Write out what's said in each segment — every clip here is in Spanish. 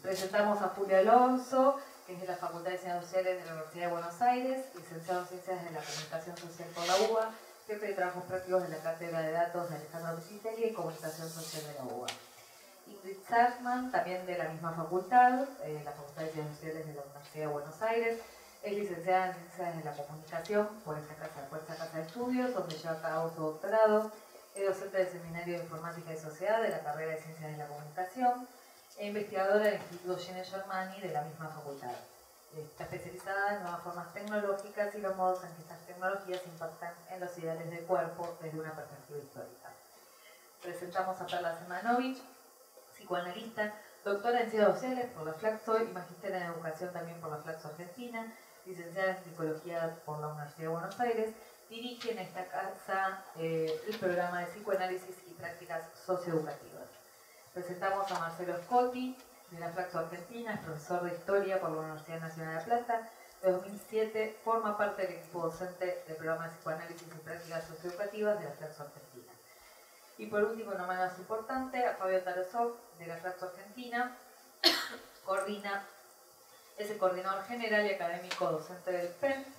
Presentamos a Julio Alonso, que es de la Facultad de Ciencias Sociales de la Universidad de Buenos Aires, licenciado en Ciencias de la Comunicación Social por la UBA, jefe de trabajos prácticos de la Cátedra de Datos de Alejandro Pesitelli y Comunicación Social de la UBA. Ingrid Sartman, también de la misma facultad, la Facultad de Ciencias Sociales de la Universidad de Buenos Aires, es licenciada en Ciencias de la Comunicación por esta casa de estudios, donde lleva a cabo su doctorado. Es docente del Seminario de Informática y Sociedad de la carrera de Ciencias de la Comunicación e investigadora del Instituto Gene Germani de la misma facultad. Está especializada en nuevas formas tecnológicas y los modos en que estas tecnologías impactan en los ideales del cuerpo desde una perspectiva histórica. Presentamos a Perla Semanovich, psicoanalista, doctora en Ciencias Sociales por la Flaxo y magíster en Educación también por la Flaxo Argentina, licenciada en Psicología por la Universidad de Buenos Aires, dirige en esta casa el programa de psicoanálisis y prácticas socioeducativas. Presentamos a Marcelo Scotti, de la Flaxo Argentina, es profesor de Historia por la Universidad Nacional de La Plata. De 2007 forma parte del equipo docente del programa de psicoanálisis y prácticas socioeducativas de la Flaxo Argentina. Y por último, no menos importante, a Fabio Tarasov, de la Flaxo Argentina, es el coordinador general y académico docente del PEN,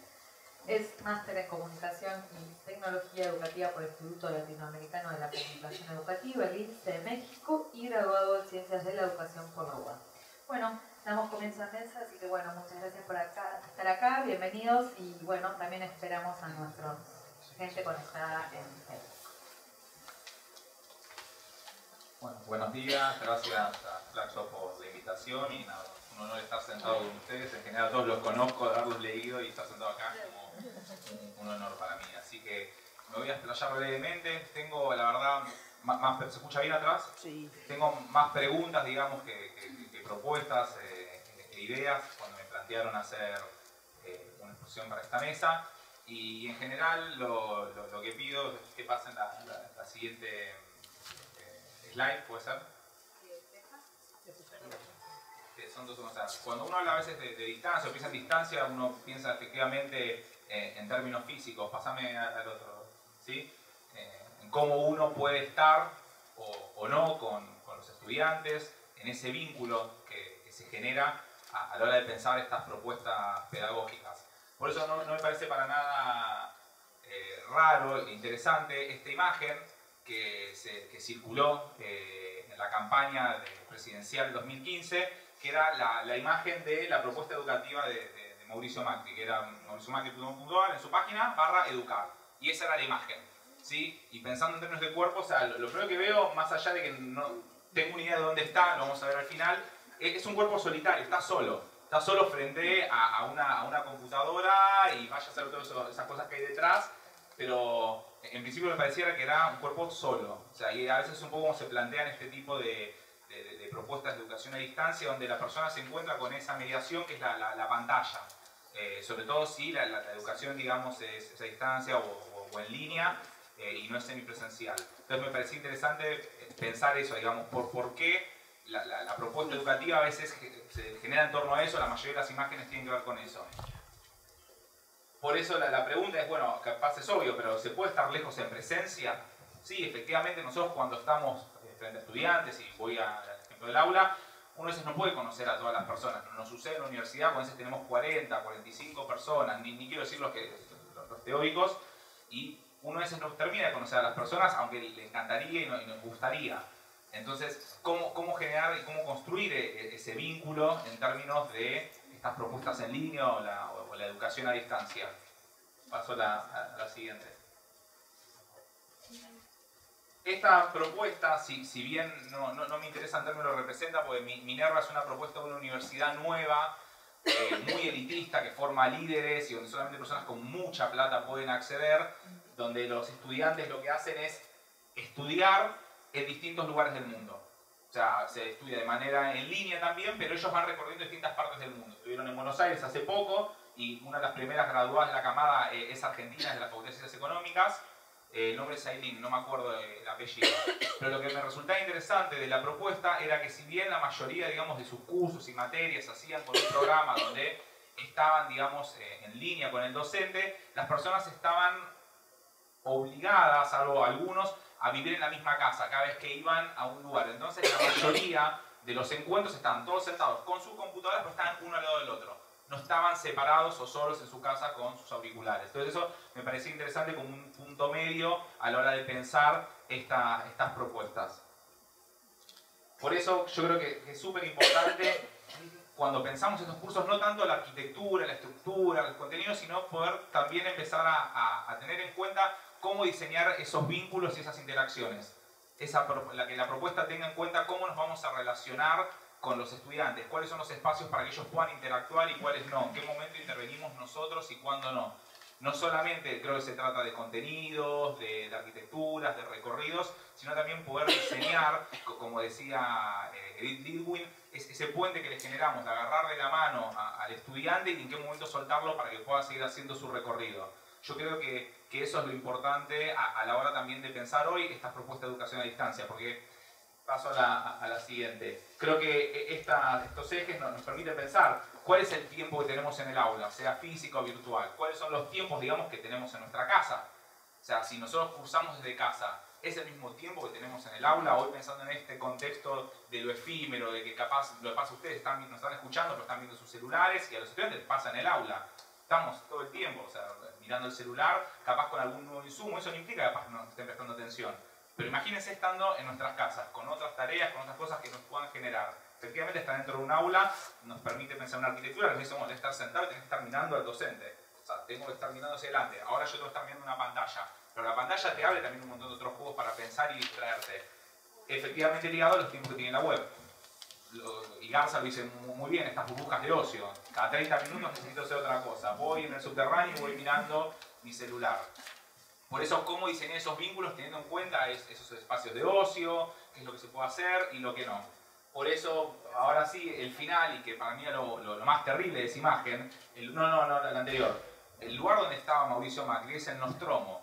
es máster en Comunicación y Tecnología Educativa por el Instituto Latinoamericano de la Comunicación Educativa, el INSE de México, y graduado en Ciencias de la Educación por la UBA. Bueno, damos comienzo a mesa, así que bueno, muchas gracias por estar acá, bienvenidos, y bueno, también esperamos a nuestra gente conectada en Facebook. Bueno, buenos días, gracias a Flaxo por la invitación y nada, un honor estar sentado con ustedes. En general todos los conozco, haberlos leído y estar sentado acá es como un honor para mí. Así que me voy a explayar brevemente. Tengo, la verdad, ¿se escucha bien atrás? Sí. Tengo más preguntas, digamos, que propuestas e ideas cuando me plantearon hacer una exposición para esta mesa. Y en general lo que pido es que pasen la siguiente slide, ¿puede ser? Son dos, o sea, cuando uno habla a veces de distancia o piensa en distancia, uno piensa efectivamente en términos físicos. Pásame al otro, ¿sí? En cómo uno puede estar o no con los estudiantes, en ese vínculo que se genera a la hora de pensar estas propuestas pedagógicas. Por eso no me parece para nada raro e interesante esta imagen que circuló en la campaña presidencial del 2015, que era la imagen de la propuesta educativa de Mauricio Macri, que era mauriciomacri.com.ar en su página /educar. Y esa era la imagen, ¿sí? Y pensando en términos de cuerpo, o sea, lo primero que veo, más allá de que no tengo una idea de dónde está, lo vamos a ver al final, es un cuerpo solitario, está solo frente a una computadora y vaya a hacer todas esas cosas que hay detrás, pero en principio me pareciera que era un cuerpo solo. O sea, y a veces un poco como se plantean este tipo de propuestas de educación a distancia, donde la persona se encuentra con esa mediación que es la pantalla. Sobre todo si la educación, digamos, es a distancia o en línea y no es semipresencial. Entonces me parecía interesante pensar eso, digamos, por qué la propuesta educativa a veces se genera en torno a eso. La mayoría de las imágenes tienen que ver con eso. Por eso la pregunta es, bueno, capaz es obvio, pero ¿se puede estar lejos en presencia? Sí, efectivamente, nosotros cuando estamos frente a estudiantes, y voy al ejemplo del aula, uno a veces no puede conocer a todas las personas. Nos sucede en la universidad, a veces tenemos 40, 45 personas, ni quiero decir los teóricos, y uno a veces no termina de conocer a las personas, aunque le encantaría y nos gustaría. Entonces, ¿cómo generar y cómo construir ese vínculo en términos de estas propuestas en línea o la educación a distancia? Paso a la siguiente. Esta propuesta, si bien no me interesa en términos de lo que representa, porque Minerva es una propuesta de una universidad nueva, muy elitista, que forma líderes y donde solamente personas con mucha plata pueden acceder, donde los estudiantes lo que hacen es estudiar en distintos lugares del mundo. O sea, se estudia de manera en línea también, pero ellos van recorriendo distintas partes del mundo. Estuvieron en Buenos Aires hace poco y una de las primeras graduadas de la camada es argentina, es de la Facultad de Ciencias Económicas. El nombre es Ailín, no me acuerdo el apellido. Pero lo que me resultaba interesante de la propuesta era que si bien la mayoría, digamos, de sus cursos y materias se hacían con un programa donde estaban, digamos, en línea con el docente, las personas estaban obligadas, salvo algunos, a vivir en la misma casa cada vez que iban a un lugar. Entonces la mayoría de los encuentros estaban todos sentados con sus computadoras, pero estaban uno al lado del otro. No estaban separados o solos en su casa con sus auriculares. Entonces eso me parecía interesante como un punto medio a la hora de pensar estas propuestas. Por eso yo creo que es súper importante cuando pensamos estos cursos, no tanto la arquitectura, la estructura, el contenido, sino poder también empezar a tener en cuenta cómo diseñar esos vínculos y esas interacciones. Que la propuesta tenga en cuenta cómo nos vamos a relacionar con los estudiantes, cuáles son los espacios para que ellos puedan interactuar y cuáles no, en qué momento intervenimos nosotros y cuándo no. No solamente creo que se trata de contenidos, de arquitecturas, de recorridos, sino también poder diseñar, como decía Edith Lidwin, ese puente que le generamos, de agarrar de la mano al estudiante y en qué momento soltarlo para que pueda seguir haciendo su recorrido. Yo creo que eso es lo importante a la hora también de pensar hoy estas propuestas de educación a distancia, porque paso a la siguiente. Creo que estos ejes nos permiten pensar cuál es el tiempo que tenemos en el aula, sea físico o virtual, cuáles son los tiempos, digamos, que tenemos en nuestra casa. O sea, si nosotros cursamos desde casa, ¿es el mismo tiempo que tenemos en el aula? Hoy pensando en este contexto de lo efímero, de que capaz, lo que pasa ustedes nos están escuchando, pero están viendo sus celulares y a los estudiantes les pasa en el aula. Estamos todo el tiempo, o sea, mirando el celular, capaz con algún nuevo insumo, eso no implica que capaz no estén prestando atención. Pero imagínense estando en nuestras casas, con otras tareas, con otras cosas que nos puedan generar. Efectivamente, estar dentro de un aula nos permite pensar en una arquitectura, que somos de estar sentado y tenés que estar mirando al docente. O sea, tengo que estar mirando hacia adelante. Ahora yo tengo que estar mirando una pantalla. Pero la pantalla te abre también un montón de otros juegos para pensar y distraerte. Efectivamente ligado a los tiempos que tiene la web. Y Garza lo dice muy bien, estas burbujas de ocio. Cada 30 minutos necesito hacer otra cosa. Voy en el subterráneo y voy mirando mi celular. Por eso, cómo diseñar esos vínculos teniendo en cuenta esos espacios de ocio, qué es lo que se puede hacer y lo que no. Por eso, ahora sí, el final, y que para mí es lo más terrible de esa imagen, no, el anterior. El lugar donde estaba Mauricio Macri es el Nostromo.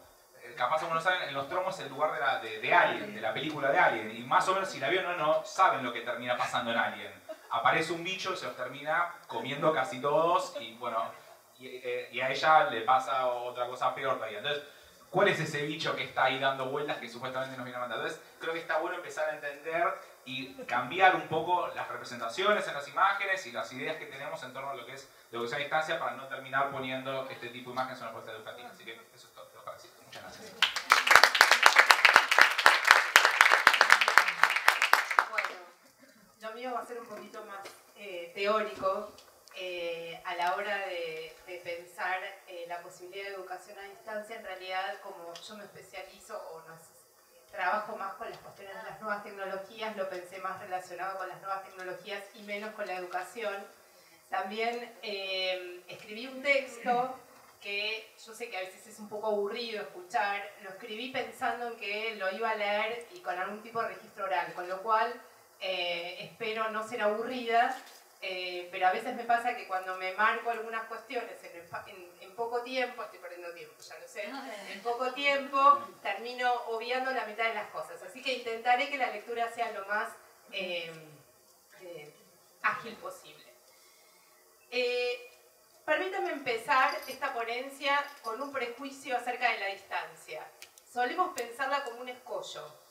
Capaz algunos no saben, el Nostromo es el lugar de Alien, de la película de Alien. Y más o menos, si la vieron o no, saben lo que termina pasando en Alien. Aparece un bicho y se los termina comiendo casi todos, y bueno, y a ella le pasa otra cosa peor todavía. Entonces, ¿cuál es ese bicho que está ahí dando vueltas que supuestamente nos viene a mandar? Entonces, creo que está bueno empezar a entender y cambiar un poco las representaciones en las imágenes y las ideas que tenemos en torno a lo que es la educación a distancia para no terminar poniendo este tipo de imágenes en una propuesta educativa. Así que eso es todo lo que decir. Muchas gracias. Bueno, lo mío va a ser un poquito más teórico. A la hora de pensar la posibilidad de educación a distancia, en realidad, como yo me especializo o no sé, trabajo más con las cuestiones de las nuevas tecnologías, lo pensé más relacionado con las nuevas tecnologías y menos con la educación. También escribí un texto que yo sé que a veces es un poco aburrido escuchar, lo escribí pensando en que lo iba a leer y con algún tipo de registro oral, con lo cual espero no ser aburrida. Pero a veces me pasa que cuando me marco algunas cuestiones en poco tiempo, estoy perdiendo tiempo, ya lo sé, en poco tiempo termino obviando la mitad de las cosas. Así que intentaré que la lectura sea lo más ágil posible. Permítanme empezar esta ponencia con un prejuicio acerca de la distancia. Solemos pensarla como un escollo.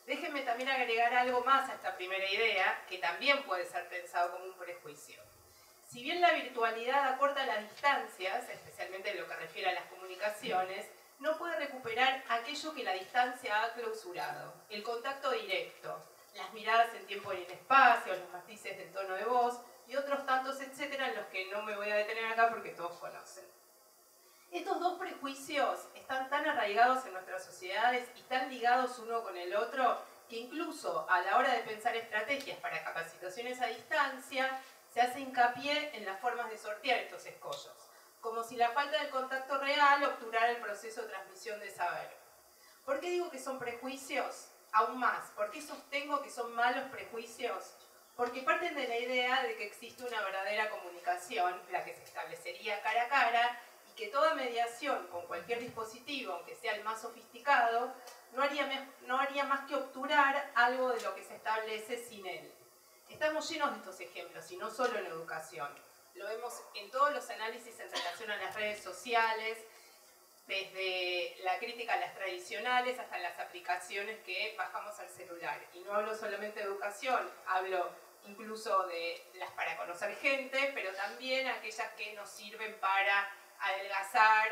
Déjenme también agregar algo más a esta primera idea, que también puede ser pensado como un prejuicio. Si bien la virtualidad acorta las distancias, especialmente en lo que refiere a las comunicaciones, no puede recuperar aquello que la distancia ha clausurado, el contacto directo, las miradas en tiempo y en espacio, los matices del tono de voz y otros tantos, etcétera, en los que no me voy a detener acá porque todos conocen. Estos dos prejuicios están tan arraigados en nuestras sociedades y tan ligados uno con el otro que incluso a la hora de pensar estrategias para capacitaciones a distancia se hace hincapié en las formas de sortear estos escollos, como si la falta de contacto real obturara el proceso de transmisión de saber. ¿Por qué digo que son prejuicios? Aún más, ¿por qué sostengo que son malos prejuicios? Porque parten de la idea de que existe una verdadera comunicación, la que se establecería cara a cara, que toda mediación con cualquier dispositivo, aunque sea el más sofisticado, no haría más que obturar algo de lo que se establece sin él. Estamos llenos de estos ejemplos, y no solo en educación. Lo vemos en todos los análisis en relación a las redes sociales, desde la crítica a las tradicionales hasta las aplicaciones que bajamos al celular. Y no hablo solamente de educación, hablo incluso de las para conocer gente, pero también aquellas que nos sirven para adelgazar,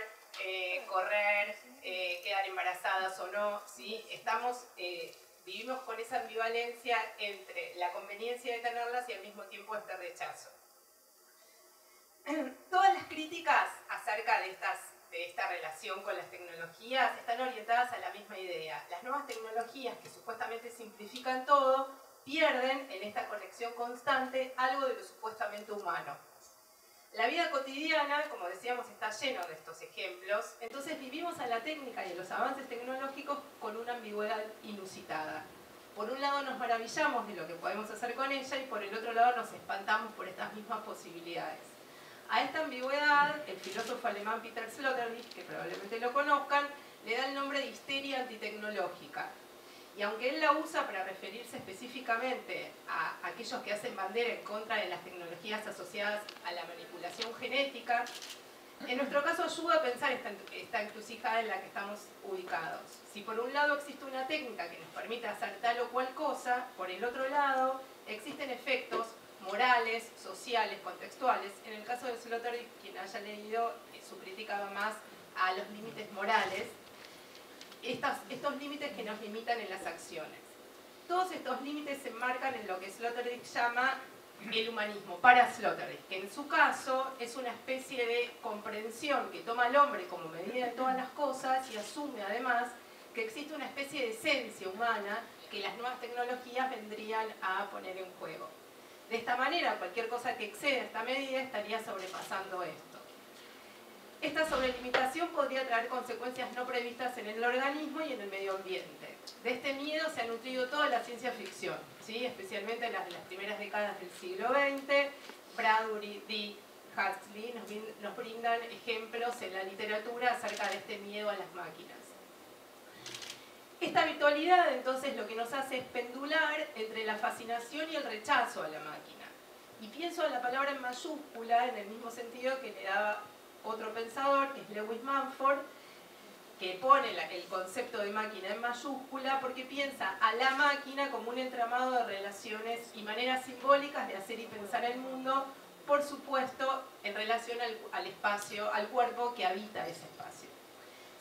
correr, quedar embarazadas o no, ¿sí? Vivimos con esa ambivalencia entre la conveniencia de tenerlas y al mismo tiempo este rechazo. Todas las críticas acerca de esta relación con las tecnologías están orientadas a la misma idea. Las nuevas tecnologías que supuestamente simplifican todo pierden en esta conexión constante algo de lo supuestamente humano. La vida cotidiana, como decíamos, está lleno de estos ejemplos, entonces vivimos a la técnica y a los avances tecnológicos con una ambigüedad inusitada. Por un lado nos maravillamos de lo que podemos hacer con ella y por el otro lado nos espantamos por estas mismas posibilidades. A esta ambigüedad, el filósofo alemán Peter Sloterdijk, que probablemente lo conozcan, le da el nombre de histeria antitecnológica. Y aunque él la usa para referirse específicamente a aquellos que hacen bandera en contra de las tecnologías asociadas a la manipulación genética, en nuestro caso ayuda a pensar esta encrucijada en la que estamos ubicados. Si por un lado existe una técnica que nos permite hacer tal o cual cosa, por el otro lado existen efectos morales, sociales, contextuales. En el caso de Sloterdijk, quien haya leído, su crítica va más a los límites morales, estos límites que nos limitan en las acciones. Todos estos límites se enmarcan en lo que Sloterdijk llama el humanismo, para Sloterdijk, que en su caso es una especie de comprensión que toma al hombre como medida de todas las cosas y asume además que existe una especie de esencia humana que las nuevas tecnologías vendrían a poner en juego. De esta manera, cualquier cosa que exceda esta medida estaría sobrepasando esto. Esta sobrelimitación podría traer consecuencias no previstas en el organismo y en el medio ambiente. De este miedo se ha nutrido toda la ciencia ficción, ¿sí? Especialmente las de las primeras décadas del siglo XX. Bradbury, Dick, Huxley nos brindan ejemplos en la literatura acerca de este miedo a las máquinas. Esta habitualidad, entonces, lo que nos hace es pendular entre la fascinación y el rechazo a la máquina. Y pienso en la palabra en mayúscula en el mismo sentido que le daba otro pensador, que es Lewis Mumford, que pone el concepto de máquina en mayúscula porque piensa a la máquina como un entramado de relaciones y maneras simbólicas de hacer y pensar el mundo, por supuesto, en relación al espacio, al cuerpo que habita ese espacio.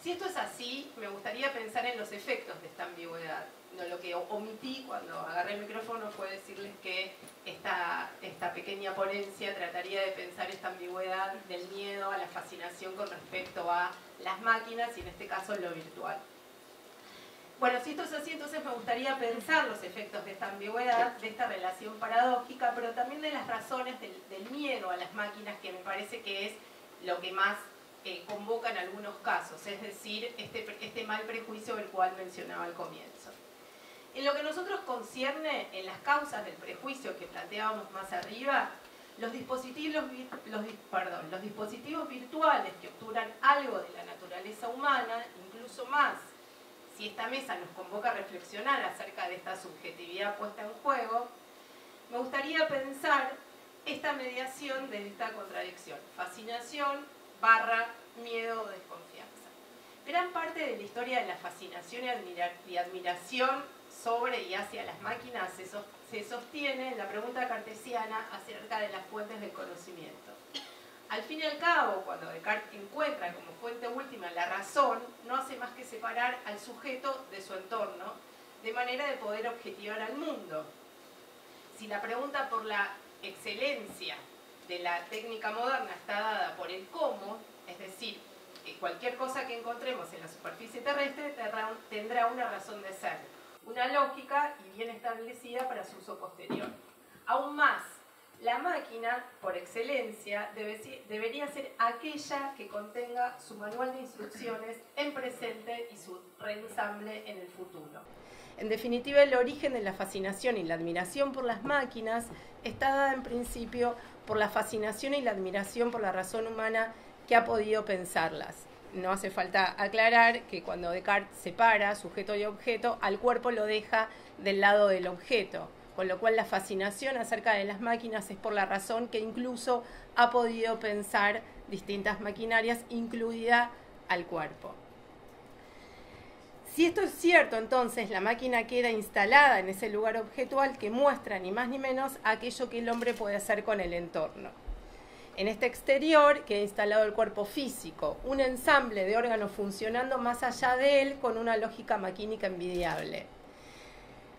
Si esto es así, me gustaría pensar en los efectos de esta ambigüedad. No, lo que omití cuando agarré el micrófono fue decirles que esta pequeña ponencia trataría de pensar esta ambigüedad del miedo a la fascinación con respecto a las máquinas y en este caso lo virtual. Bueno, si esto es así, entonces me gustaría pensar los efectos de esta ambigüedad, de esta relación paradójica, pero también de las razones del miedo a las máquinas, que me parece que es lo que más convoca en algunos casos, es decir, este mal prejuicio del cual mencionaba al comienzo. En lo que nosotros concierne, en las causas del prejuicio que planteábamos más arriba, los dispositivos virtuales que obturan algo de la naturaleza humana, incluso más, si esta mesa nos convoca a reflexionar acerca de esta subjetividad puesta en juego, me gustaría pensar esta mediación de esta contradicción, fascinación barra miedo o desconfianza. Gran parte de la historia de la fascinación y admiración sobre y hacia las máquinas se sostiene en la pregunta cartesiana acerca de las fuentes del conocimiento. Al fin y al cabo, cuando Descartes encuentra como fuente última la razón, no hace más que separar al sujeto de su entorno, de manera de poder objetivar al mundo. Si la pregunta por la excelencia de la técnica moderna está dada por el cómo, es decir, que cualquier cosa que encontremos en la superficie terrestre tendrá una razón de ser, una lógica y bien establecida para su uso posterior. Aún más, la máquina, por excelencia, debería ser aquella que contenga su manual de instrucciones en presente y su reensamble en el futuro. En definitiva, el origen de la fascinación y la admiración por las máquinas está dada en principio por la fascinación y la admiración por la razón humana que ha podido pensarlas. No hace falta aclarar que cuando Descartes separa sujeto y objeto, al cuerpo lo deja del lado del objeto, con lo cual la fascinación acerca de las máquinas es por la razón que incluso ha podido pensar distintas maquinarias, incluida al cuerpo. Si esto es cierto, entonces la máquina queda instalada en ese lugar objetual que muestra ni más ni menos aquello que el hombre puede hacer con el entorno. En este exterior queda instalado el cuerpo físico, un ensamble de órganos funcionando más allá de él con una lógica maquínica envidiable.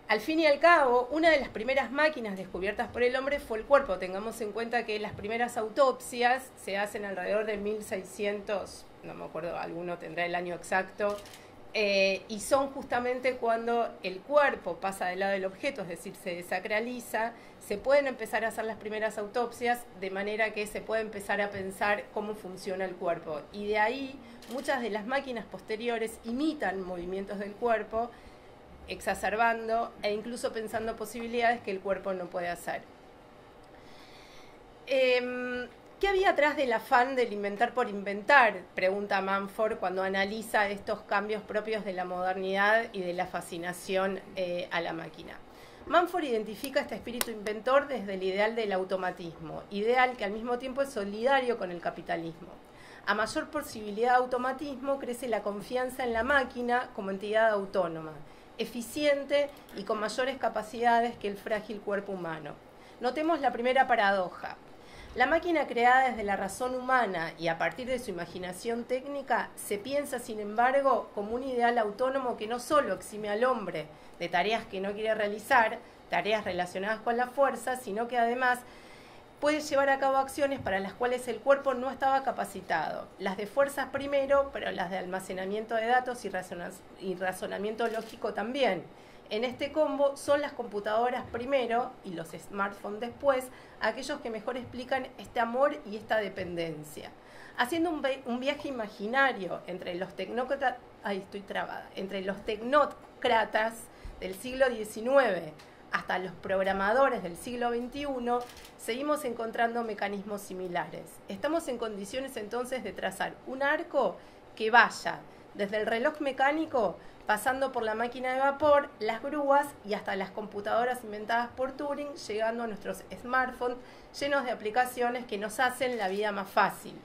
Al fin y al cabo, una de las primeras máquinas descubiertas por el hombre fue el cuerpo. Tengamos en cuenta que las primeras autopsias se hacen alrededor de 1600, no me acuerdo, alguno tendrá el año exacto, y son justamente cuando el cuerpo pasa del lado del objeto, es decir, se desacraliza, se pueden empezar a hacer las primeras autopsias, de manera que se puede empezar a pensar cómo funciona el cuerpo. Y de ahí, muchas de las máquinas posteriores imitan movimientos del cuerpo, exacerbando e incluso pensando posibilidades que el cuerpo no puede hacer. ¿Qué había atrás del afán del inventar por inventar?, pregunta Mumford cuando analiza estos cambios propios de la modernidad y de la fascinación a la máquina. Mumford identifica este espíritu inventor desde el ideal del automatismo, ideal que al mismo tiempo es solidario con el capitalismo. A mayor posibilidad de automatismo crece la confianza en la máquina como entidad autónoma, eficiente y con mayores capacidades que el frágil cuerpo humano. Notemos la primera paradoja. La máquina creada desde la razón humana y a partir de su imaginación técnica se piensa, sin embargo, como un ideal autónomo que no solo exime al hombre de tareas que no quiere realizar, tareas relacionadas con la fuerza, sino que además puede llevar a cabo acciones para las cuales el cuerpo no estaba capacitado. Las de fuerzas primero, pero las de almacenamiento de datos y razonamiento lógico también. En este combo son las computadoras primero y los smartphones después aquellos que mejor explican este amor y esta dependencia. Haciendo un viaje imaginario entre los tecnócratas del siglo XIX hasta los programadores del siglo XXI, seguimos encontrando mecanismos similares. Estamos en condiciones entonces de trazar un arco que vaya desde el reloj mecánico, pasando por la máquina de vapor, las grúas y hasta las computadoras inventadas por Turing, llegando a nuestros smartphones llenos de aplicaciones que nos hacen la vida más fácil.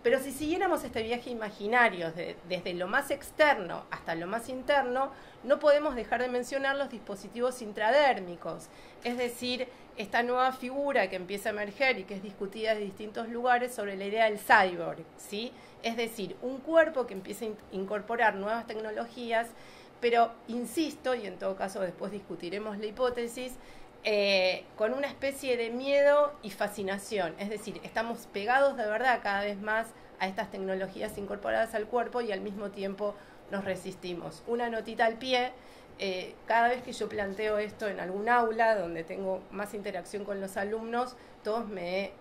Pero si siguiéramos este viaje imaginario desde lo más externo hasta lo más interno, no podemos dejar de mencionar los dispositivos intradérmicos, es decir, esta nueva figura que empieza a emerger y que es discutida en distintos lugares sobre la idea del cyborg, ¿sí? Es decir, un cuerpo que empieza a incorporar nuevas tecnologías, pero insisto, y en todo caso después discutiremos la hipótesis, con una especie de miedo y fascinación, es decir, estamos pegados de verdad cada vez más a estas tecnologías incorporadas al cuerpo y al mismo tiempo nos resistimos. Una notita al pie, cada vez que yo planteo esto en algún aula donde tengo más interacción con los alumnos, todos me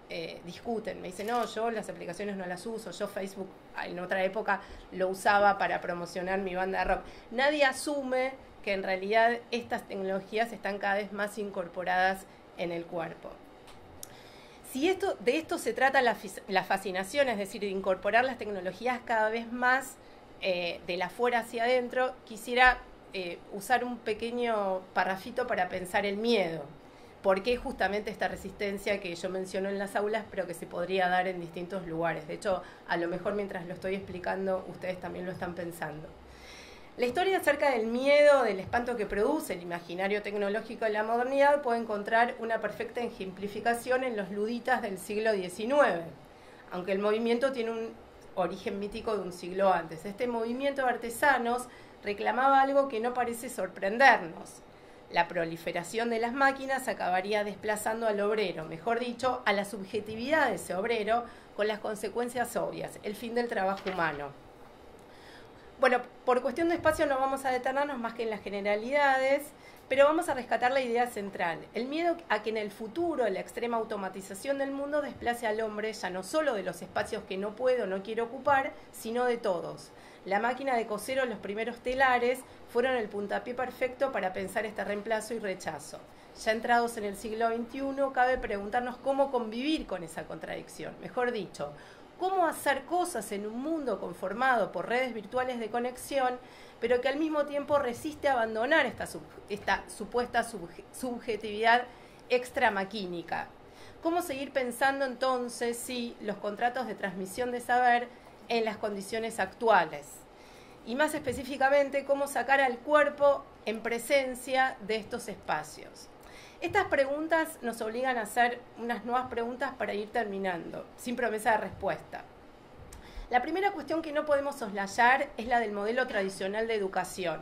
discuten, me dicen, no, yo las aplicaciones no las uso, yo Facebook en otra época lo usaba para promocionar mi banda de rock. Nadie asume que en realidad estas tecnologías están cada vez más incorporadas en el cuerpo. Si de esto se trata la fascinación, es decir, de incorporar las tecnologías cada vez más de la afuera hacia adentro, quisiera usar un pequeño parrafito para pensar el miedo. ¿Por qué justamente esta resistencia que yo menciono en las aulas, pero que se podría dar en distintos lugares? De hecho, a lo mejor mientras lo estoy explicando, ustedes también lo están pensando. La historia acerca del miedo, del espanto que produce el imaginario tecnológico de la modernidad puede encontrar una perfecta ejemplificación en los luditas del siglo XIX, aunque el movimiento tiene un origen mítico de un siglo antes. Este movimiento de artesanos reclamaba algo que no parece sorprendernos. La proliferación de las máquinas acabaría desplazando al obrero, mejor dicho, a la subjetividad de ese obrero, con las consecuencias obvias, el fin del trabajo humano. Bueno, por cuestión de espacio no vamos a detenernos más que en las generalidades, pero vamos a rescatar la idea central, el miedo a que en el futuro la extrema automatización del mundo desplace al hombre ya no solo de los espacios que no puede o no quiere ocupar, sino de todos. La máquina de coser o los primeros telares fueron el puntapié perfecto para pensar este reemplazo y rechazo. Ya entrados en el siglo XXI, cabe preguntarnos cómo convivir con esa contradicción. Mejor dicho, cómo hacer cosas en un mundo conformado por redes virtuales de conexión, pero que al mismo tiempo resiste a abandonar esta supuesta subjetividad extramaquínica. ¿Cómo seguir pensando entonces los contratos de transmisión de saber en las condiciones actuales? y más específicamente cómo sacar al cuerpo en presencia de estos espacios. Estas preguntas nos obligan a hacer unas nuevas preguntas para ir terminando, sin promesa de respuesta. La primera cuestión que no podemos soslayar es la del modelo tradicional de educación.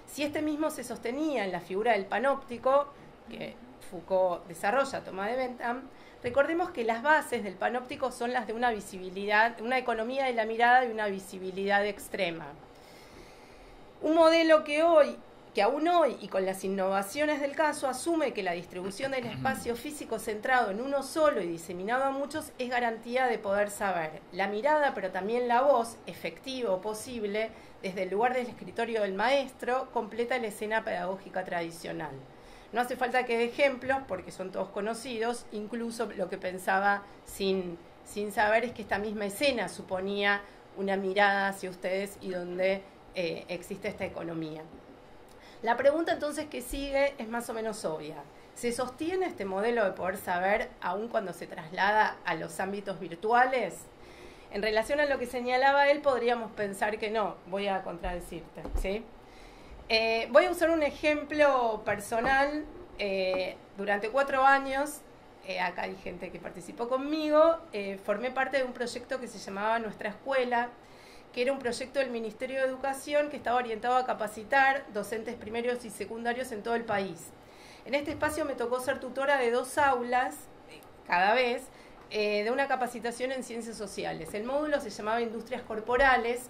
Si este mismo se sostenía en la figura del panóptico, que Foucault desarrolla, toma de Bentham, recordemos que las bases del panóptico son las de una visibilidad, una economía de la mirada y una visibilidad extrema. Un modelo que aún hoy, y con las innovaciones del caso, asume que la distribución del espacio físico centrado en uno solo y diseminado a muchos es garantía de poder saber. La mirada, pero también la voz, efectiva o posible, desde el lugar del escritorio del maestro, completa la escena pedagógica tradicional. No hace falta que dé ejemplos, porque son todos conocidos, incluso lo que pensaba sin saber es que esta misma escena suponía una mirada hacia ustedes y donde existe esta economía. La pregunta entonces que sigue es más o menos obvia. ¿Se sostiene este modelo de poder saber aún cuando se traslada a los ámbitos virtuales? En relación a lo que señalaba él, podríamos pensar que no. Voy a contradecirte, ¿sí? Voy a usar un ejemplo personal. Durante 4 años, acá hay gente que participó conmigo, formé parte de un proyecto que se llamaba Nuestra Escuela, que era un proyecto del Ministerio de Educación que estaba orientado a capacitar docentes primarios y secundarios en todo el país. En este espacio me tocó ser tutora de 2 aulas, cada vez, de una capacitación en ciencias sociales. El módulo se llamaba Industrias Corporales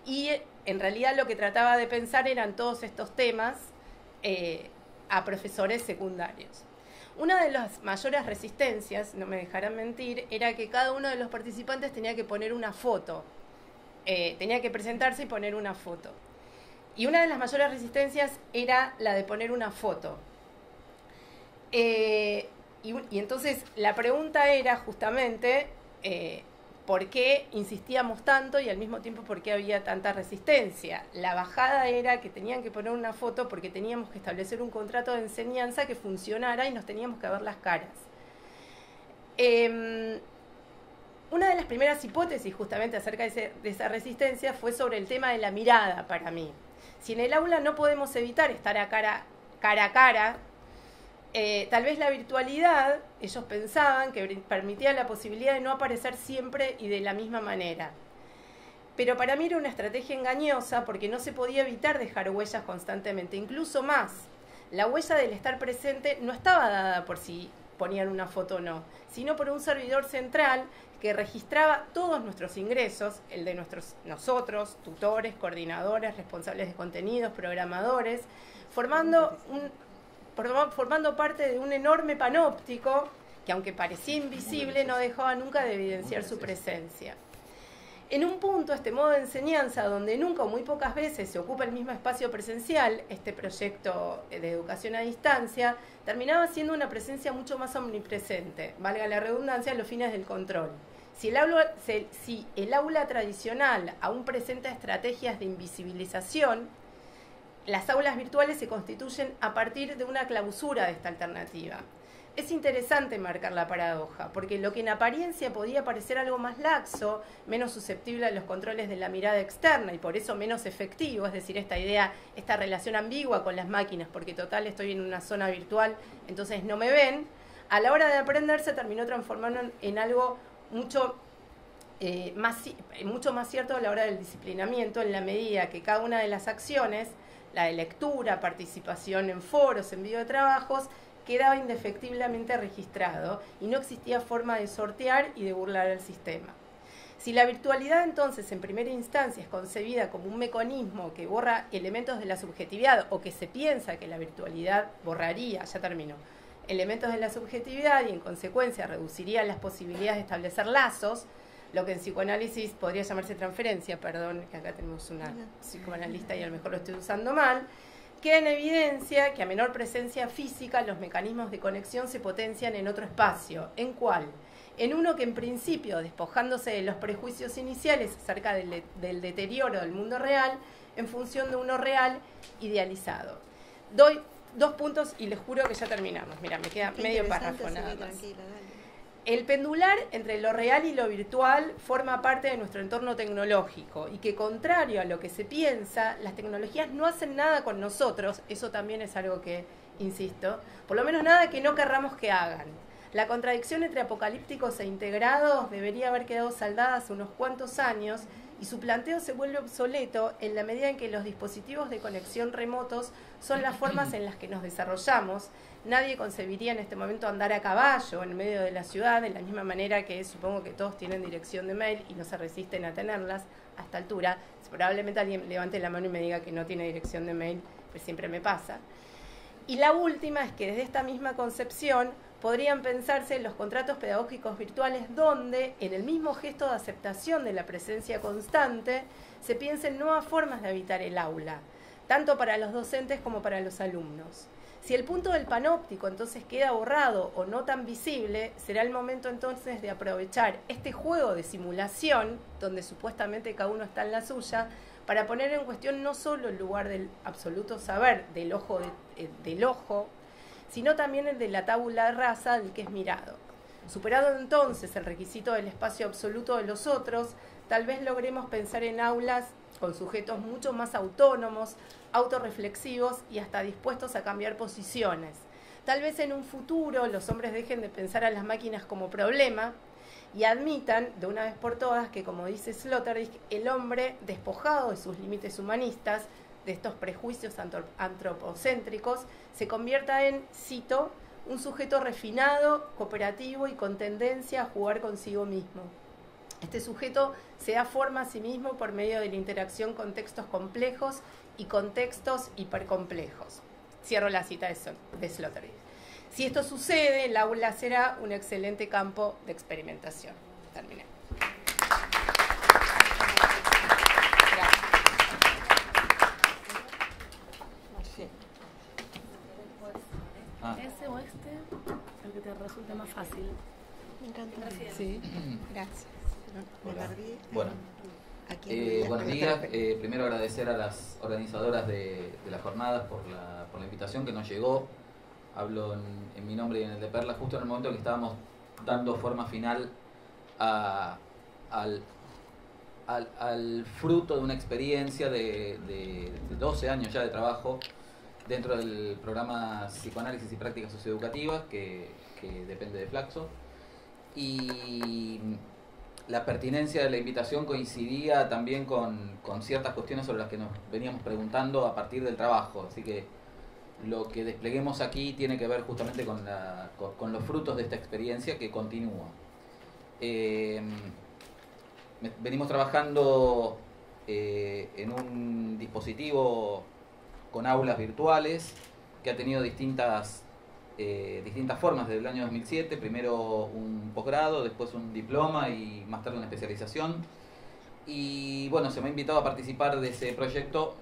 y en realidad lo que trataba de pensar eran todos estos temas a profesores secundarios. Una de las mayores resistencias, no me dejarán mentir, era que cada uno de los participantes tenía que poner una foto. Tenía que presentarse y poner una foto. Y una de las mayores resistencias era la de poner una foto. Y entonces la pregunta era justamente por qué insistíamos tanto y al mismo tiempo por qué había tanta resistencia. La bajada era que tenían que poner una foto porque teníamos que establecer un contrato de enseñanza que funcionara y nos teníamos que ver las caras. Una de las primeras hipótesis justamente acerca de esa resistencia fue sobre el tema de la mirada para mí. Si en el aula no podemos evitar estar cara a cara, tal vez la virtualidad, ellos pensaban que permitía la posibilidad de no aparecer siempre y de la misma manera. Pero para mí era una estrategia engañosa porque no se podía evitar dejar huellas constantemente, incluso más. La huella del estar presente no estaba dada por si ponían una foto o no, sino por un servidor central que registraba todos nuestros ingresos, el de nosotros, tutores, coordinadores, responsables de contenidos, programadores, formando parte de un enorme panóptico que, aunque parecía invisible, no dejaba nunca de evidenciar su presencia. En un punto, este modo de enseñanza, donde nunca o muy pocas veces se ocupa el mismo espacio presencial, este proyecto de educación a distancia, terminaba siendo una presencia mucho más omnipresente, valga la redundancia, a los fines del control. Si el aula tradicional aún presenta estrategias de invisibilización, las aulas virtuales se constituyen a partir de una clausura de esta alternativa. Es interesante marcar la paradoja, porque lo que en apariencia podía parecer algo más laxo, menos susceptible a los controles de la mirada externa y por eso menos efectivo, es decir, esta relación ambigua con las máquinas, porque total estoy en una zona virtual, entonces no me ven, a la hora de aprender se terminó transformando en algo mucho más cierto a la hora del disciplinamiento, en la medida que cada una de las acciones, la de lectura, participación en foros, envío de trabajos, quedaba indefectiblemente registrado y no existía forma de sortear y de burlar al sistema. Si la virtualidad entonces en primera instancia es concebida como un mecanismo que borra elementos de la subjetividad o que se piensa que la virtualidad borraría, elementos de la subjetividad y en consecuencia reduciría las posibilidades de establecer lazos, lo que en psicoanálisis podría llamarse transferencia, perdón, que acá tenemos una psicoanalista y a lo mejor lo estoy usando mal, queda en evidencia que a menor presencia física los mecanismos de conexión se potencian en otro espacio. ¿En cuál? En uno que en principio, despojándose de los prejuicios iniciales acerca del deterioro del mundo real, en función de uno real idealizado. Doy 2 puntos y les juro que ya terminamos. Mira, me queda medio párrafo nada más. el pendular entre lo real y lo virtual forma parte de nuestro entorno tecnológico y que, contrario a lo que se piensa, las tecnologías no hacen nada con nosotros. Eso también es algo que, insisto, por lo menos nada que no querramos que hagan. La contradicción entre apocalípticos e integrados debería haber quedado saldada hace unos cuantos años y su planteo se vuelve obsoleto en la medida en que los dispositivos de conexión remotos son las formas en las que nos desarrollamos. Nadie concebiría en este momento andar a caballo en medio de la ciudad, de la misma manera que supongo que todos tienen dirección de mail y no se resisten a tenerlas a esta altura. Probablemente alguien levante la mano y me diga que no tiene dirección de mail, pues siempre me pasa. Y la última es que desde esta misma concepción podrían pensarse los contratos pedagógicos virtuales donde, en el mismo gesto de aceptación de la presencia constante, se piensen nuevas formas de habitar el aula, tanto para los docentes como para los alumnos. Si el punto del panóptico entonces queda borrado o no tan visible, será el momento entonces de aprovechar este juego de simulación, donde supuestamente cada uno está en la suya, para poner en cuestión no solo el lugar del absoluto saber del ojo, sino también el de la tabula rasa del que es mirado. Superado entonces el requisito del espacio absoluto de los otros, tal vez logremos pensar en aulas con sujetos mucho más autónomos, autorreflexivos y hasta dispuestos a cambiar posiciones. Tal vez en un futuro los hombres dejen de pensar a las máquinas como problema y admitan de una vez por todas que, como dice Sloterdijk, el hombre, despojado de sus límites humanistas, de estos prejuicios antropocéntricos, se convierta en, cito, un sujeto refinado, cooperativo y con tendencia a jugar consigo mismo. Este sujeto se da forma a sí mismo por medio de la interacción con textos complejos y contextos hipercomplejos. Cierro la cita de Sloterdijk. Si esto sucede, el aula será un excelente campo de experimentación. Terminé. ¿Ese o este? El que te resulte más fácil. Me encanta. Sí. Gracias. Hola. Bueno, buenos días. Primero agradecer a las organizadoras de las jornadas por la invitación que nos llegó. Hablo en mi nombre y en el de Perla, justo en el momento en que estábamos dando forma final al fruto de una experiencia de 12 años ya de trabajo dentro del programa Psicoanálisis y Prácticas Socioeducativas que depende de Flaxo. Y la pertinencia de la invitación coincidía también con ciertas cuestiones sobre las que nos veníamos preguntando a partir del trabajo. Así que lo que despleguemos aquí tiene que ver justamente con los frutos de esta experiencia que continúa. Venimos trabajando en un dispositivo con aulas virtuales que ha tenido distintas formas desde el año 2007, primero un posgrado, después un diploma y más tarde una especialización. Y bueno, se me ha invitado a participar de ese proyecto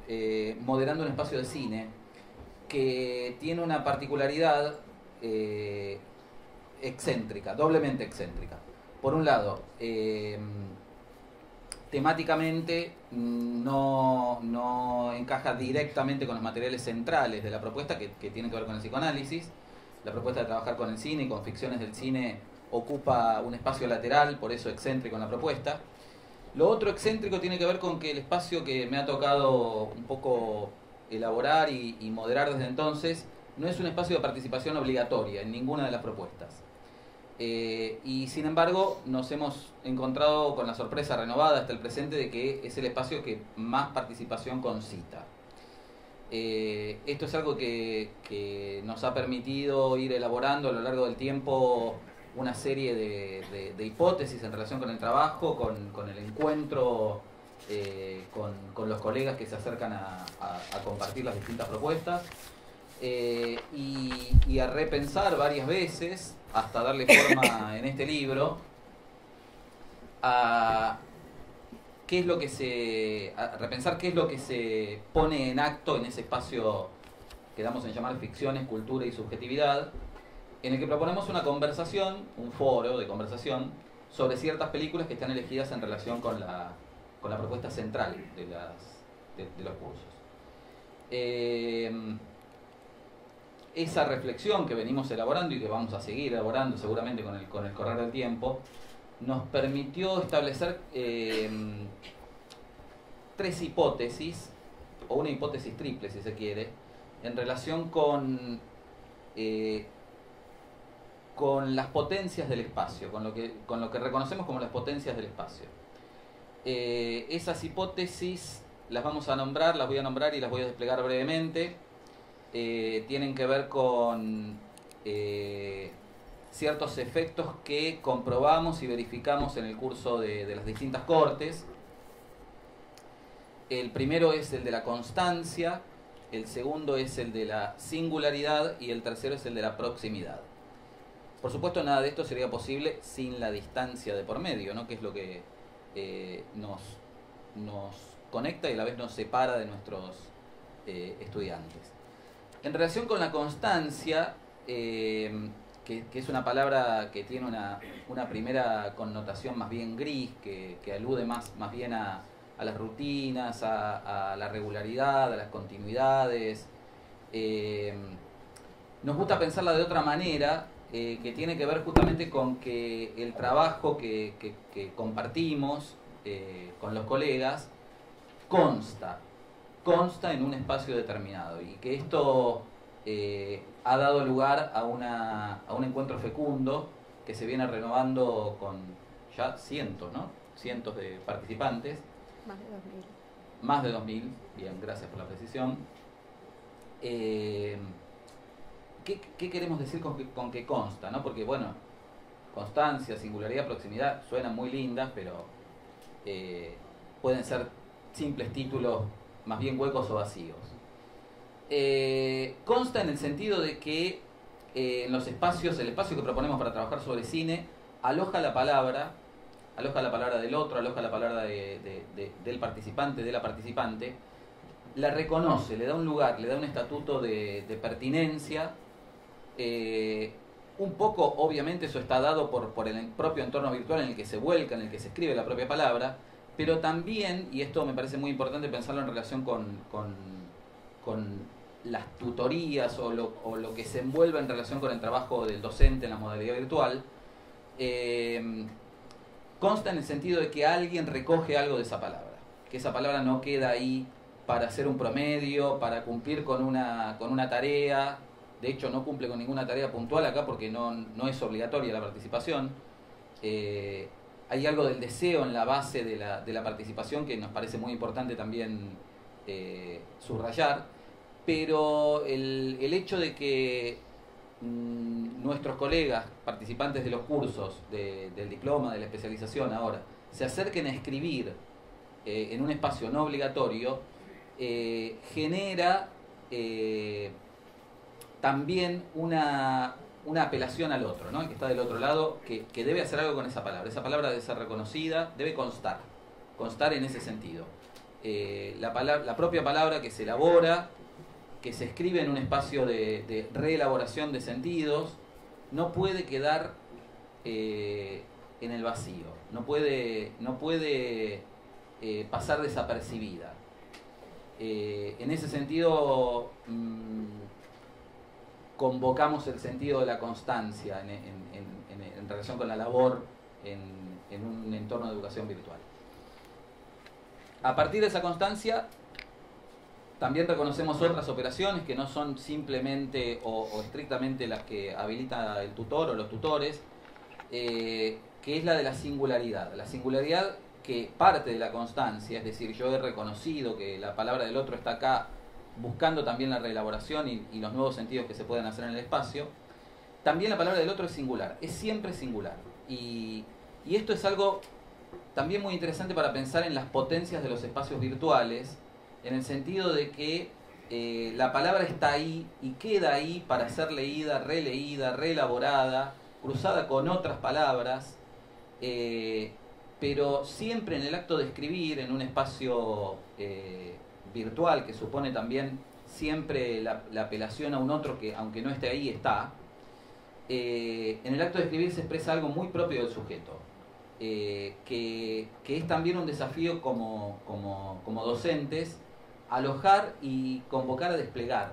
moderando un espacio de cine que tiene una particularidad excéntrica, doblemente excéntrica. Por un lado, temáticamente no encaja directamente con los materiales centrales de la propuesta que tienen que ver con el psicoanálisis. La propuesta de trabajar con el cine y con ficciones del cine ocupa un espacio lateral, por eso excéntrico en la propuesta. Lo otro excéntrico tiene que ver con que el espacio que me ha tocado un poco elaborar y moderar desde entonces no es un espacio de participación obligatoria en ninguna de las propuestas. Y sin embargo nos hemos encontrado con la sorpresa renovada hasta el presente de que es el espacio que más participación concita. Esto es algo que nos ha permitido ir elaborando a lo largo del tiempo una serie de hipótesis en relación con el trabajo, con el encuentro con los colegas que se acercan a compartir las distintas propuestas y a repensar varias veces hasta darle forma en este libro a repensar qué es lo que se pone en acto en ese espacio que damos en llamar ficciones, cultura y subjetividad, en el que proponemos una conversación, un foro de conversación sobre ciertas películas que están elegidas en relación con la propuesta central de los cursos. esa reflexión que venimos elaborando y que vamos a seguir elaborando seguramente con el correr del tiempo, nos permitió establecer 3 hipótesis, o una hipótesis triple si se quiere, en relación con las potencias del espacio, con lo que reconocemos como las potencias del espacio. Esas hipótesis las vamos a nombrar, las voy a nombrar y las voy a desplegar brevemente. Tienen que ver con ciertos efectos que comprobamos y verificamos en el curso de las distintas cortes. El primero es el de la constancia, el segundo es el de la singularidad y el tercero es el de la proximidad. Por supuesto, nada de esto sería posible sin la distancia de por medio, ¿no? Que es lo que nos conecta y a la vez nos separa de nuestros estudiantes. En relación con la constancia, que es una palabra que tiene una primera connotación más bien gris, que alude más bien a las rutinas, a la regularidad, a las continuidades. Nos gusta pensarla de otra manera, que tiene que ver justamente con que el trabajo que compartimos con los colegas consta en un espacio determinado, y que esto ha dado lugar a un encuentro fecundo que se viene renovando con ya cientos de participantes. Más de 2000, bien, gracias por la precisión. ¿Qué queremos decir con que consta, ¿no? Porque, bueno, constancia, singularidad, proximidad suenan muy lindas, pero pueden ser simples títulos más bien huecos o vacíos. Consta en el sentido de que en los espacios, el espacio que proponemos para trabajar sobre cine, aloja la palabra del otro, aloja la palabra del participante, de la participante, la reconoce, le da un lugar, le da un estatuto de pertinencia. Un poco, obviamente, eso está dado por el propio entorno virtual en el que se vuelca, en el que se escribe la propia palabra, pero también, y esto me parece muy importante pensarlo en relación con las tutorías o lo que se envuelve en relación con el trabajo del docente en la modalidad virtual, consta en el sentido de que alguien recoge algo de esa palabra, que esa palabra no queda ahí para hacer un promedio, para cumplir con una tarea. De hecho, no cumple con ninguna tarea puntual acá porque no es obligatoria la participación. Hay algo del deseo en la base de la participación que nos parece muy importante también subrayar, pero el hecho de que nuestros colegas participantes de los cursos del diploma, de la especialización ahora, se acerquen a escribir en un espacio no obligatorio, genera también una apelación al otro, ¿no? El que está del otro lado, que debe hacer algo con esa palabra. Esa palabra debe ser reconocida, debe constar en ese sentido. La propia palabra que se elabora, que se escribe en un espacio de reelaboración de sentidos, no puede quedar en el vacío, no puede pasar desapercibida. En ese sentido, convocamos el sentido de la constancia en relación con la labor en un entorno de educación virtual. A partir de esa constancia, también reconocemos otras operaciones que no son simplemente o estrictamente las que habilita el tutor o los tutores, que es la de la singularidad. La singularidad que parte de la constancia, es decir, yo he reconocido que la palabra del otro está acá, buscando también la reelaboración y los nuevos sentidos que se pueden hacer en el espacio. También la palabra del otro es singular, es siempre singular. Y esto es algo también muy interesante para pensar en las potencias de los espacios virtuales, en el sentido de que la palabra está ahí y queda ahí para ser leída, reelaborada, cruzada con otras palabras, pero siempre en el acto de escribir en un espacio virtual, que supone también siempre la apelación a un otro que, aunque no esté ahí, está. En el acto de escribir se expresa algo muy propio del sujeto, que es también un desafío como docentes, alojar y convocar a desplegar.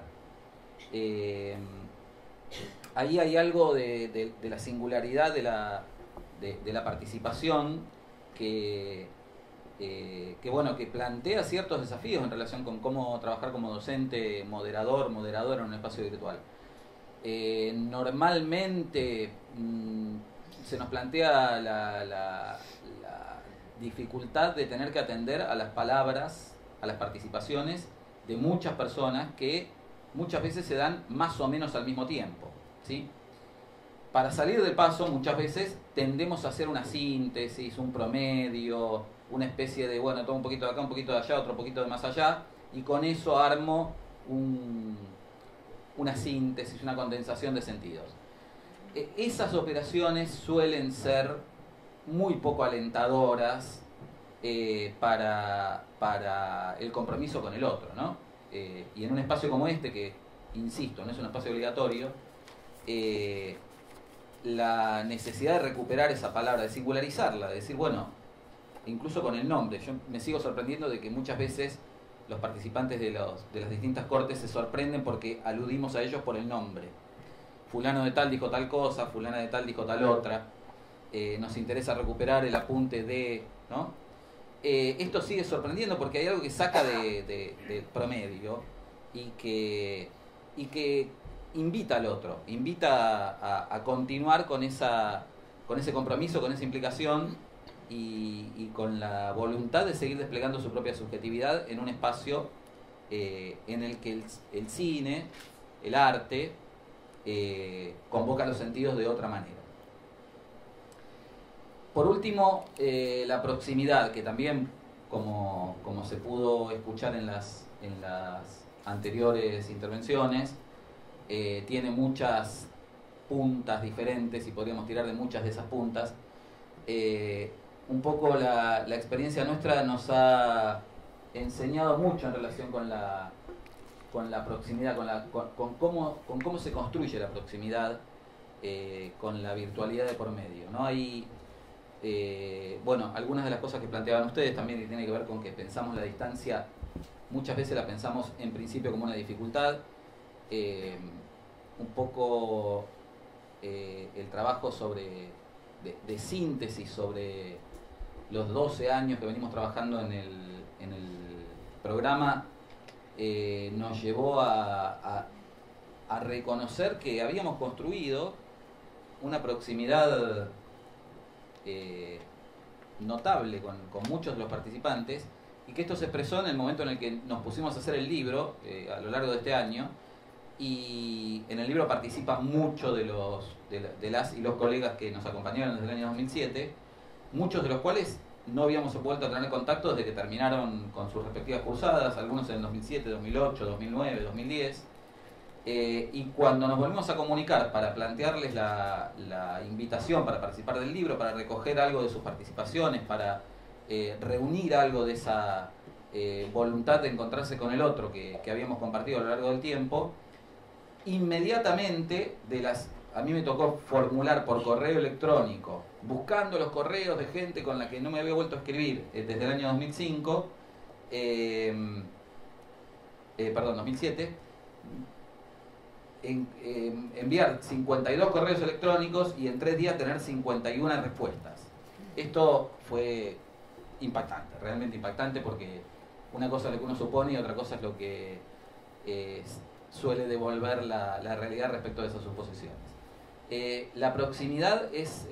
ahí hay algo de la singularidad de la participación que bueno, que plantea ciertos desafíos en relación con cómo trabajar como docente, moderadora en un espacio virtual. Normalmente se nos plantea la dificultad de tener que atender a las palabras, a las participaciones de muchas personas que muchas veces se dan más o menos al mismo tiempo, ¿sí? Para salir del paso muchas veces tendemos a hacer una síntesis, un promedio, una especie de, bueno, tomo un poquito de acá, un poquito de allá, otro poquito de más allá, y con eso armo una síntesis, una condensación de sentidos. Esas operaciones suelen ser muy poco alentadoras para el compromiso con el otro, ¿no? Y en un espacio como este, que, insisto, no es un espacio obligatorio, la necesidad de recuperar esa palabra, de singularizarla, de decir, bueno, incluso con el nombre, yo me sigo sorprendiendo de que muchas veces los participantes de las distintas cortes se sorprenden porque aludimos a ellos por el nombre. Fulano de tal dijo tal cosa, fulana de tal dijo tal otra. Nos interesa recuperar el apunte de, ¿no? Esto sigue sorprendiendo porque hay algo que saca del promedio y que invita al otro, invita a continuar con ese compromiso, con esa implicación y con la voluntad de seguir desplegando su propia subjetividad en un espacio en el que el cine, el arte, convoca los sentidos de otra manera. Por último, la proximidad, que también, como se pudo escuchar en las anteriores intervenciones, tiene muchas puntas diferentes y podríamos tirar de muchas de esas puntas. Un poco la experiencia nuestra nos ha enseñado mucho en relación con la proximidad, con cómo se construye la proximidad con la virtualidad de por medio, ¿no? Hay, bueno, algunas de las cosas que planteaban ustedes también que tiene que ver con que pensamos la distancia, muchas veces la pensamos en principio como una dificultad. Un poco el trabajo de síntesis sobre los 12 años que venimos trabajando en el programa nos llevó a reconocer que habíamos construido una proximidad notable con muchos de los participantes y que esto se expresó en el momento en el que nos pusimos a hacer el libro a lo largo de este año. Y en el libro participan muchos de las y los colegas que nos acompañaron desde el año 2007, muchos de los cuales no habíamos vuelto a tener contacto desde que terminaron con sus respectivas cursadas, algunos en 2007, 2008, 2009, 2010. Y cuando nos volvimos a comunicar para plantearles la invitación para participar del libro, para recoger algo de sus participaciones, para reunir algo de esa voluntad de encontrarse con el otro que habíamos compartido a lo largo del tiempo, inmediatamente a mí me tocó formular por correo electrónico, buscando los correos de gente con la que no me había vuelto a escribir desde el año 2005, 2007, enviar 52 correos electrónicos y en 3 días tener 51 respuestas. Esto fue impactante, realmente impactante, porque una cosa es lo que uno supone y otra cosa es lo que suele devolver la realidad respecto de esas suposiciones. La proximidad es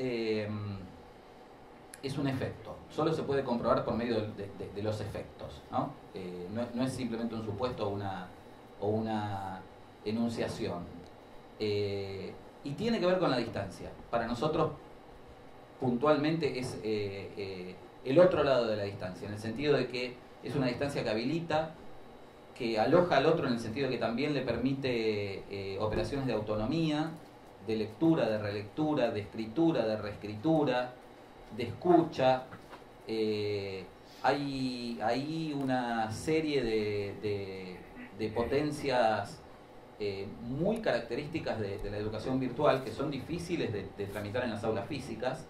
un efecto, solo se puede comprobar por medio de los efectos, ¿no? No es simplemente un supuesto o una enunciación. Y tiene que ver con la distancia. Para nosotros, puntualmente, es el otro lado de la distancia, en el sentido de que es una distancia que habilita, que aloja al otro en el sentido de que también le permite operaciones de autonomía, de lectura, de relectura, de escritura, de reescritura, de escucha. Hay una serie de potencias muy características de la educación virtual que son difíciles de tramitar en las aulas físicas.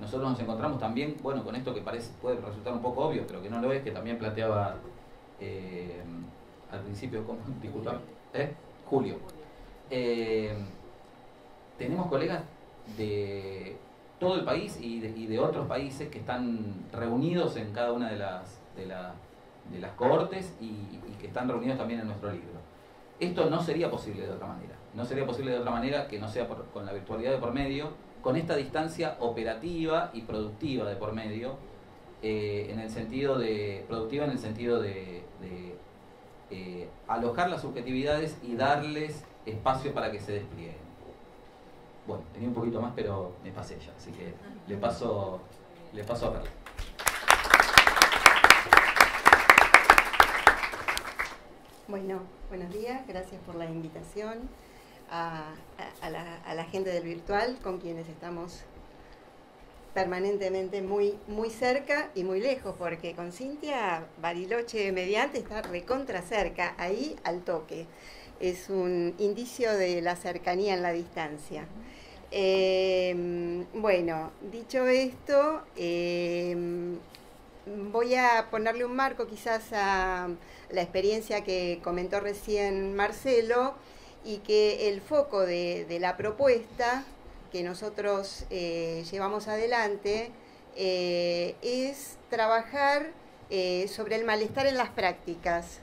Nosotros nos encontramos también, bueno, con esto que puede resultar un poco obvio, pero que no lo es, que también planteaba al principio, disculpa, Julio. tenemos colegas de todo el país y de otros países que están reunidos en cada una de las cohortes y que están reunidos también en nuestro libro. Esto no sería posible de otra manera. No sería posible de otra manera que no sea con la virtualidad de por medio, con esta distancia operativa y productiva de por medio, en el sentido de alojar las subjetividades y darles espacio para que se desplieguen. Bueno, tenía un poquito más, pero me pasé ya, así que le paso a Perla. Bueno, buenos días, gracias por la invitación a la gente del virtual, con quienes estamos permanentemente muy cerca y muy lejos, porque con Cintia Bariloche mediante está recontra cerca, ahí al toque. Es un indicio de la cercanía en la distancia. Bueno, dicho esto, voy a ponerle un marco quizás a la experiencia que comentó recién Marcelo, y que el foco de la propuesta que nosotros llevamos adelante es trabajar sobre el malestar en las prácticas.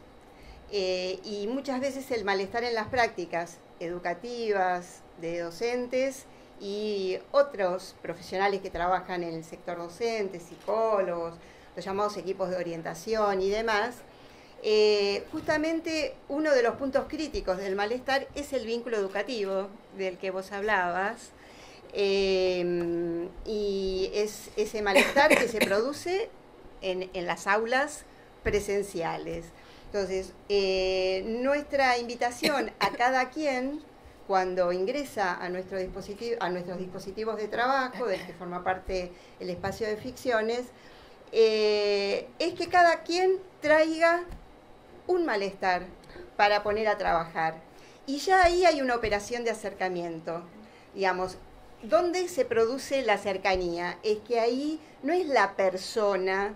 Y muchas veces el malestar en las prácticas educativas, de docentes y otros profesionales que trabajan en el sector docente, psicólogos, los llamados equipos de orientación y demás. Justamente uno de los puntos críticos del malestar es el vínculo educativo del que vos hablabas, y es ese malestar que se produce en las aulas presenciales. Entonces, nuestra invitación a cada quien, cuando ingresa a nuestros dispositivos de trabajo, del que forma parte el espacio de ficciones, es que cada quien traiga un malestar para poner a trabajar. Y ya ahí hay una operación de acercamiento. Digamos, ¿dónde se produce la cercanía? Es que ahí no es la persona,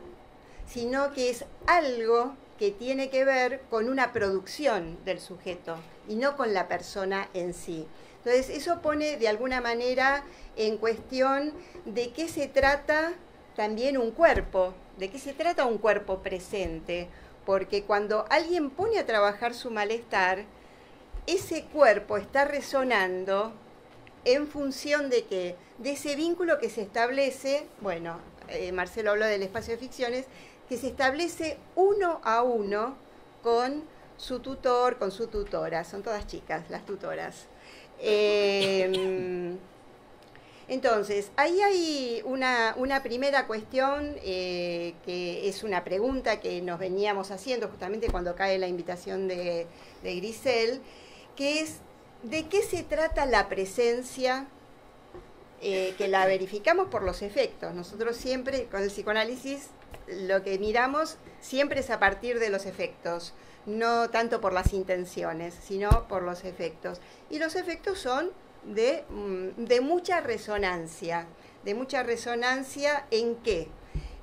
sino que es algo que tiene que ver con una producción del sujeto y no con la persona en sí. Entonces, eso pone de alguna manera en cuestión de qué se trata también un cuerpo, de qué se trata un cuerpo presente, porque cuando alguien pone a trabajar su malestar, ese cuerpo está resonando en función de qué, de ese vínculo que se establece, bueno, Marcelo habló del espacio de ficciones, que se establece uno a uno con su tutor, con su tutora, son todas chicas las tutoras. Entonces, ahí hay una primera cuestión que es una pregunta que nos veníamos haciendo justamente cuando cae la invitación de Grisel, que es ¿de qué se trata la presencia? Que la verificamos por los efectos. Nosotros siempre, con el psicoanálisis, lo que miramos siempre es a partir de los efectos, no tanto por las intenciones, sino por los efectos. Y los efectos son de mucha resonancia. ¿De mucha resonancia en qué?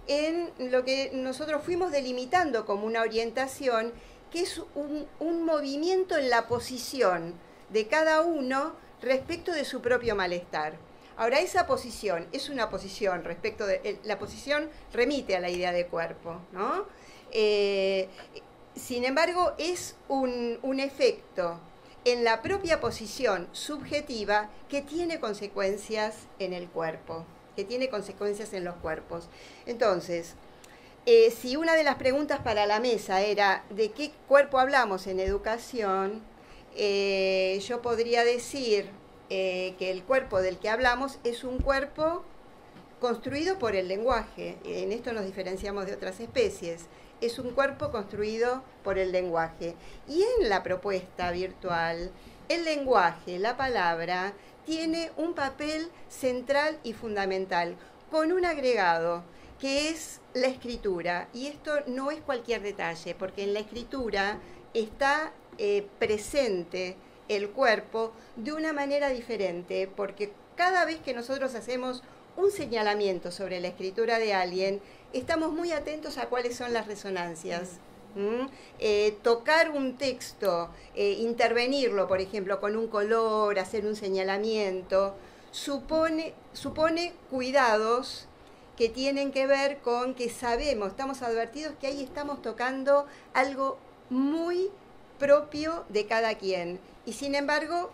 En lo que nosotros fuimos delimitando como una orientación, que es un movimiento en la posición de cada uno respecto de su propio malestar. Ahora, esa posición es una posición respecto de... La posición remite a la idea de cuerpo, ¿no? Sin embargo, es un efecto en la propia posición subjetiva que tiene consecuencias en el cuerpo, que tiene consecuencias en los cuerpos. Entonces, si una de las preguntas para la mesa era ¿de qué cuerpo hablamos en educación? Yo podría decir que el cuerpo del que hablamos es un cuerpo construido por el lenguaje. En esto nos diferenciamos de otras especies. Es un cuerpo construido por el lenguaje. Y en la propuesta virtual, el lenguaje, la palabra, tiene un papel central y fundamental, con un agregado, que es la escritura. Y esto no es cualquier detalle, porque en la escritura está presente el cuerpo de una manera diferente, porque cada vez que nosotros hacemos un señalamiento sobre la escritura de alguien, estamos muy atentos a cuáles son las resonancias Tocar un texto, intervenirlo, por ejemplo, con un color, hacer un señalamiento, supone cuidados que tienen que ver con que sabemos, estamos advertidos que ahí estamos tocando algo muy propio de cada quien. Y sin embargo,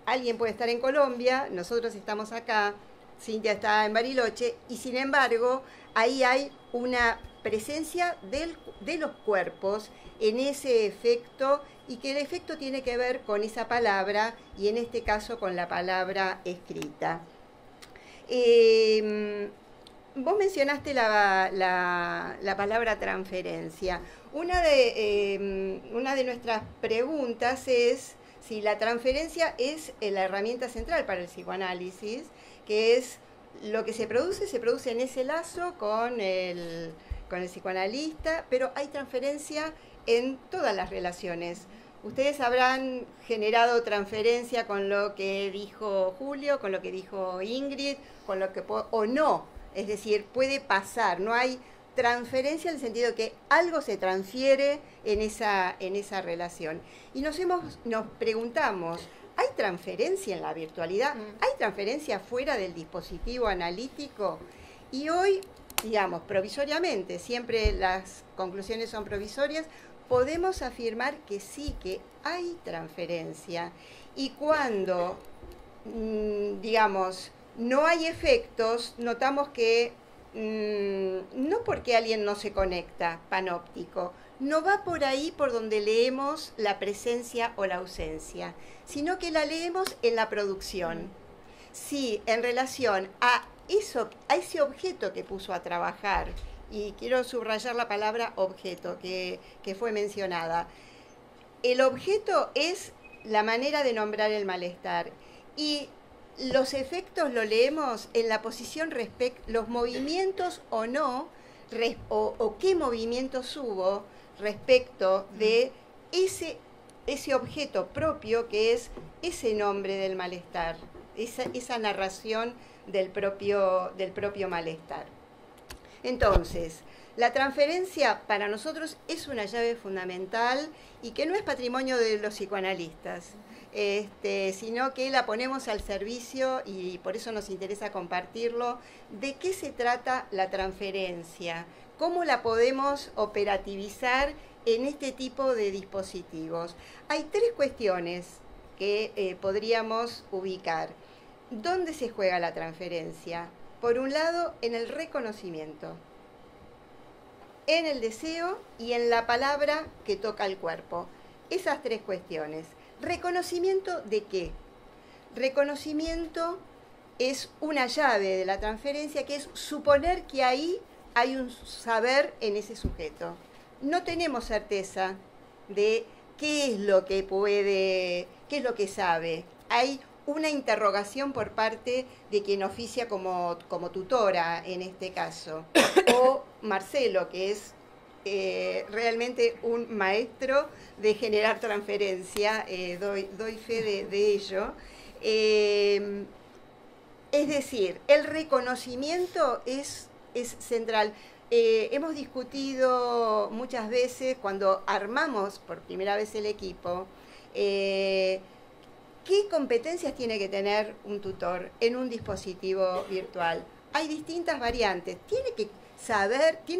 alguien puede estar en Colombia, nosotros estamos acá, Cintia está en Bariloche, y sin embargo, ahí hay una presencia de los cuerpos en ese efecto, y que el efecto tiene que ver con esa palabra, y en este caso con la palabra escrita. Vos mencionaste la palabra transferencia. Una de nuestras preguntas es si la transferencia es la herramienta central para el psicoanálisis, que es lo que se produce en ese lazo con el psicoanalista, pero hay transferencia en todas las relaciones. Ustedes habrán generado transferencia con lo que dijo Julio, con lo que dijo Ingrid, con lo que o no. Es decir, puede pasar, no hay transferencia en el sentido de que algo se transfiere en esa relación. Y nos preguntamos, ¿hay transferencia en la virtualidad? ¿Hay transferencia fuera del dispositivo analítico? Y hoy, digamos, provisoriamente, siempre las conclusiones son provisorias, podemos afirmar que sí, que hay transferencia. Y cuando, digamos, no hay efectos, notamos que no porque alguien no se conecta panóptico, no va por ahí por donde leemos la presencia o la ausencia, sino que la leemos en la producción. Sí, en relación a ese objeto que puso a trabajar, y quiero subrayar la palabra objeto que fue mencionada. El objeto es la manera de nombrar el malestar, y los efectos lo leemos en la posición los movimientos o no, o qué movimientos hubo respecto de ese objeto propio que es ese nombre del malestar, esa narración del propio malestar. Entonces, la transferencia para nosotros es una llave fundamental y que no es patrimonio de los psicoanalistas, sino que la ponemos al servicio, y por eso nos interesa compartirlo. ¿De qué se trata la transferencia? ¿Cómo la podemos operativizar en este tipo de dispositivos? Hay tres cuestiones que podríamos ubicar. ¿Dónde se juega la transferencia? Por un lado, en el reconocimiento, en el deseo y en la palabra que toca el cuerpo. Esas tres cuestiones. ¿Reconocimiento de qué? Reconocimiento es una llave de la transferencia, que es suponer que ahí hay un saber en ese sujeto. No tenemos certeza de qué es lo que sabe. Hay una interrogación por parte de quien oficia como tutora en este caso, o Marcelo, que es realmente un maestro de generar transferencia, doy fe de ello. Es decir, el reconocimiento es central. Hemos discutido muchas veces cuando armamos por primera vez el equipo, ¿qué competencias tiene que tener un tutor en un dispositivo virtual? Hay distintas variantes. Tiene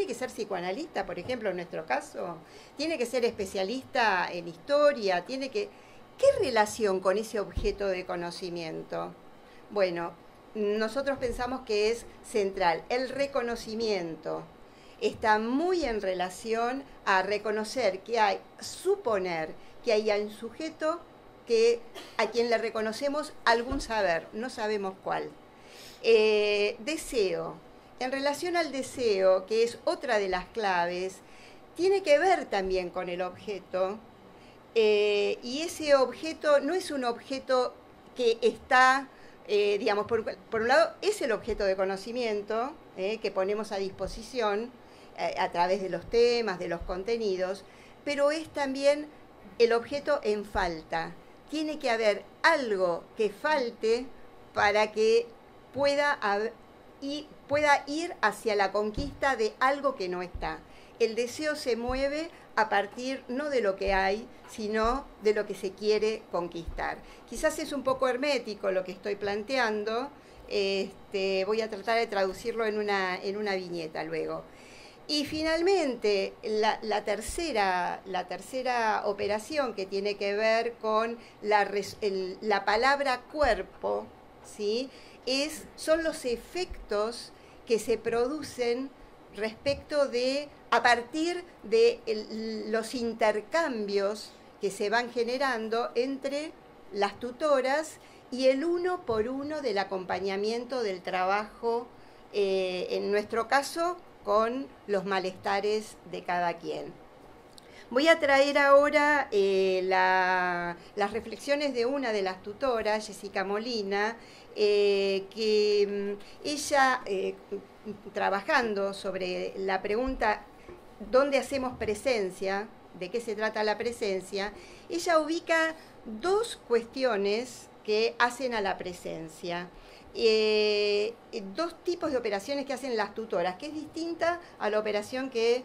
que ser psicoanalista, por ejemplo, en nuestro caso. Tiene que ser especialista en historia. ¿Qué relación con ese objeto de conocimiento? Bueno, nosotros pensamos que es central. El reconocimiento está muy en relación a reconocer suponer que hay un sujeto a quien le reconocemos algún saber, no sabemos cuál. Deseo. En relación al deseo, que es otra de las claves, tiene que ver también con el objeto, y ese objeto no es un objeto que está, digamos, por un lado es el objeto de conocimiento que ponemos a disposición a través de los temas, de los contenidos, pero es también el objeto en falta. Tiene que haber algo que falte para que pueda ir hacia la conquista de algo que no está. el deseo se mueve a partir no de lo que hay, sino de lo que se quiere conquistar. Quizás es un poco hermético lo que estoy planteando, voy a tratar de traducirlo en una viñeta luego. Y finalmente, la tercera operación, que tiene que ver con la palabra cuerpo, ¿sí? Son los efectos que se producen a partir de los intercambios que se van generando entre las tutoras y el uno por uno del acompañamiento del trabajo, en nuestro caso, con los malestares de cada quien. Voy a traer ahora las reflexiones de una de las tutoras, Jessica Molina, que ella, trabajando sobre la pregunta ¿dónde hacemos presencia?, de qué se trata la presencia, ella ubica dos cuestiones que hacen a la presencia. Dos tipos de operaciones que hacen las tutoras, que es distinta a la operación que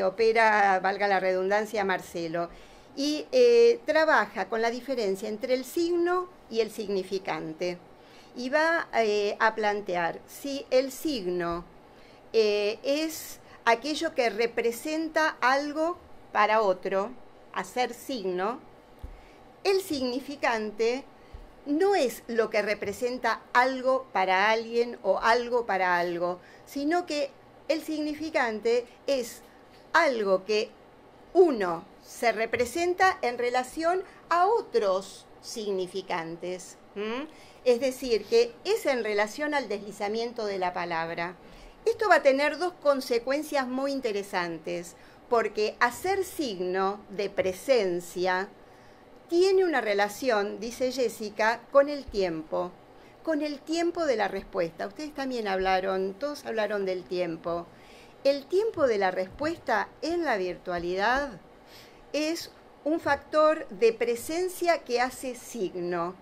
opera, valga la redundancia, Marcelo. Y trabaja con la diferencia entre el signo y el significante. Y va a plantear si el signo es aquello que representa algo para otro, hacer signo. El significante no es lo que representa algo para alguien o algo para algo, sino que el significante es algo que uno se representa en relación a otros significantes. Es decir, que es en relación al deslizamiento de la palabra. Esto va a tener dos consecuencias muy interesantes, porque hacer signo de presencia tiene una relación, dice Jessica, con el tiempo de la respuesta. Ustedes también todos hablaron del tiempo. El tiempo de la respuesta en la virtualidad es un factor de presencia que hace signo.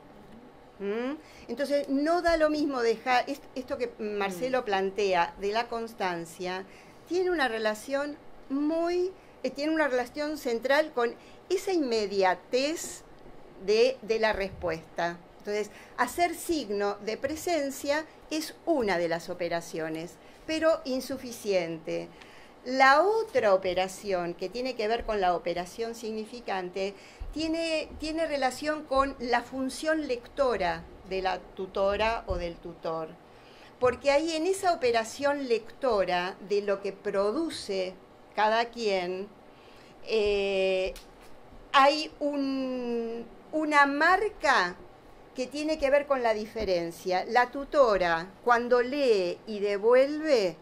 Entonces, no da lo mismo dejar, esto que Marcelo plantea de la constancia, tiene una relación central con esa inmediatez de la respuesta. Entonces, hacer signo de presencia es una de las operaciones, pero insuficiente. La otra operación, que tiene que ver con la operación significante, tiene relación con la función lectora de la tutora o del tutor. Porque ahí, en esa operación lectora de lo que produce cada quien, hay una marca que tiene que ver con la diferencia. La tutora, cuando lee y devuelve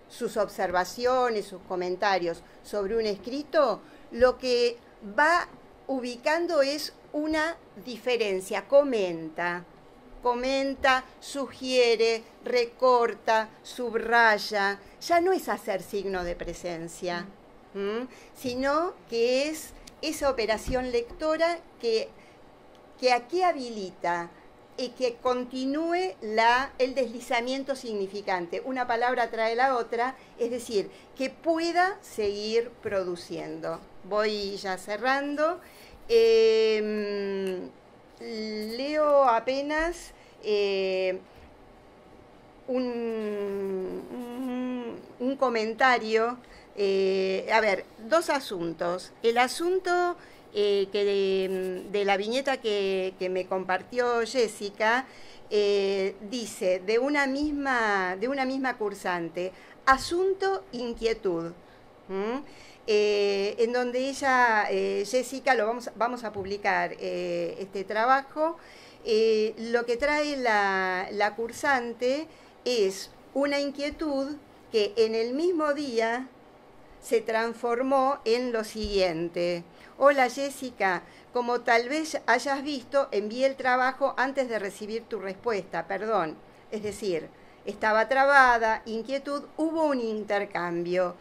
sus observaciones, sus comentarios sobre un escrito, lo que va ubicando es una diferencia, comenta, sugiere, recorta, subraya. Ya no es hacer signo de presencia, sino que es esa operación lectora que aquí habilita y que continúe el deslizamiento significante. Una palabra trae la otra, es decir, que pueda seguir produciendo. Voy ya cerrando. Leo apenas un comentario. A ver, dos asuntos. El asunto de la viñeta que me compartió Jessica, dice, de una misma cursante, asunto, inquietud. En donde ella, Jessica, vamos a publicar este trabajo. Lo que trae la cursante es una inquietud que en el mismo día se transformó en lo siguiente. Hola Jessica, como tal vez hayas visto, envié el trabajo antes de recibir tu respuesta, perdón. Es decir, estaba trabada, inquietud, hubo un intercambio.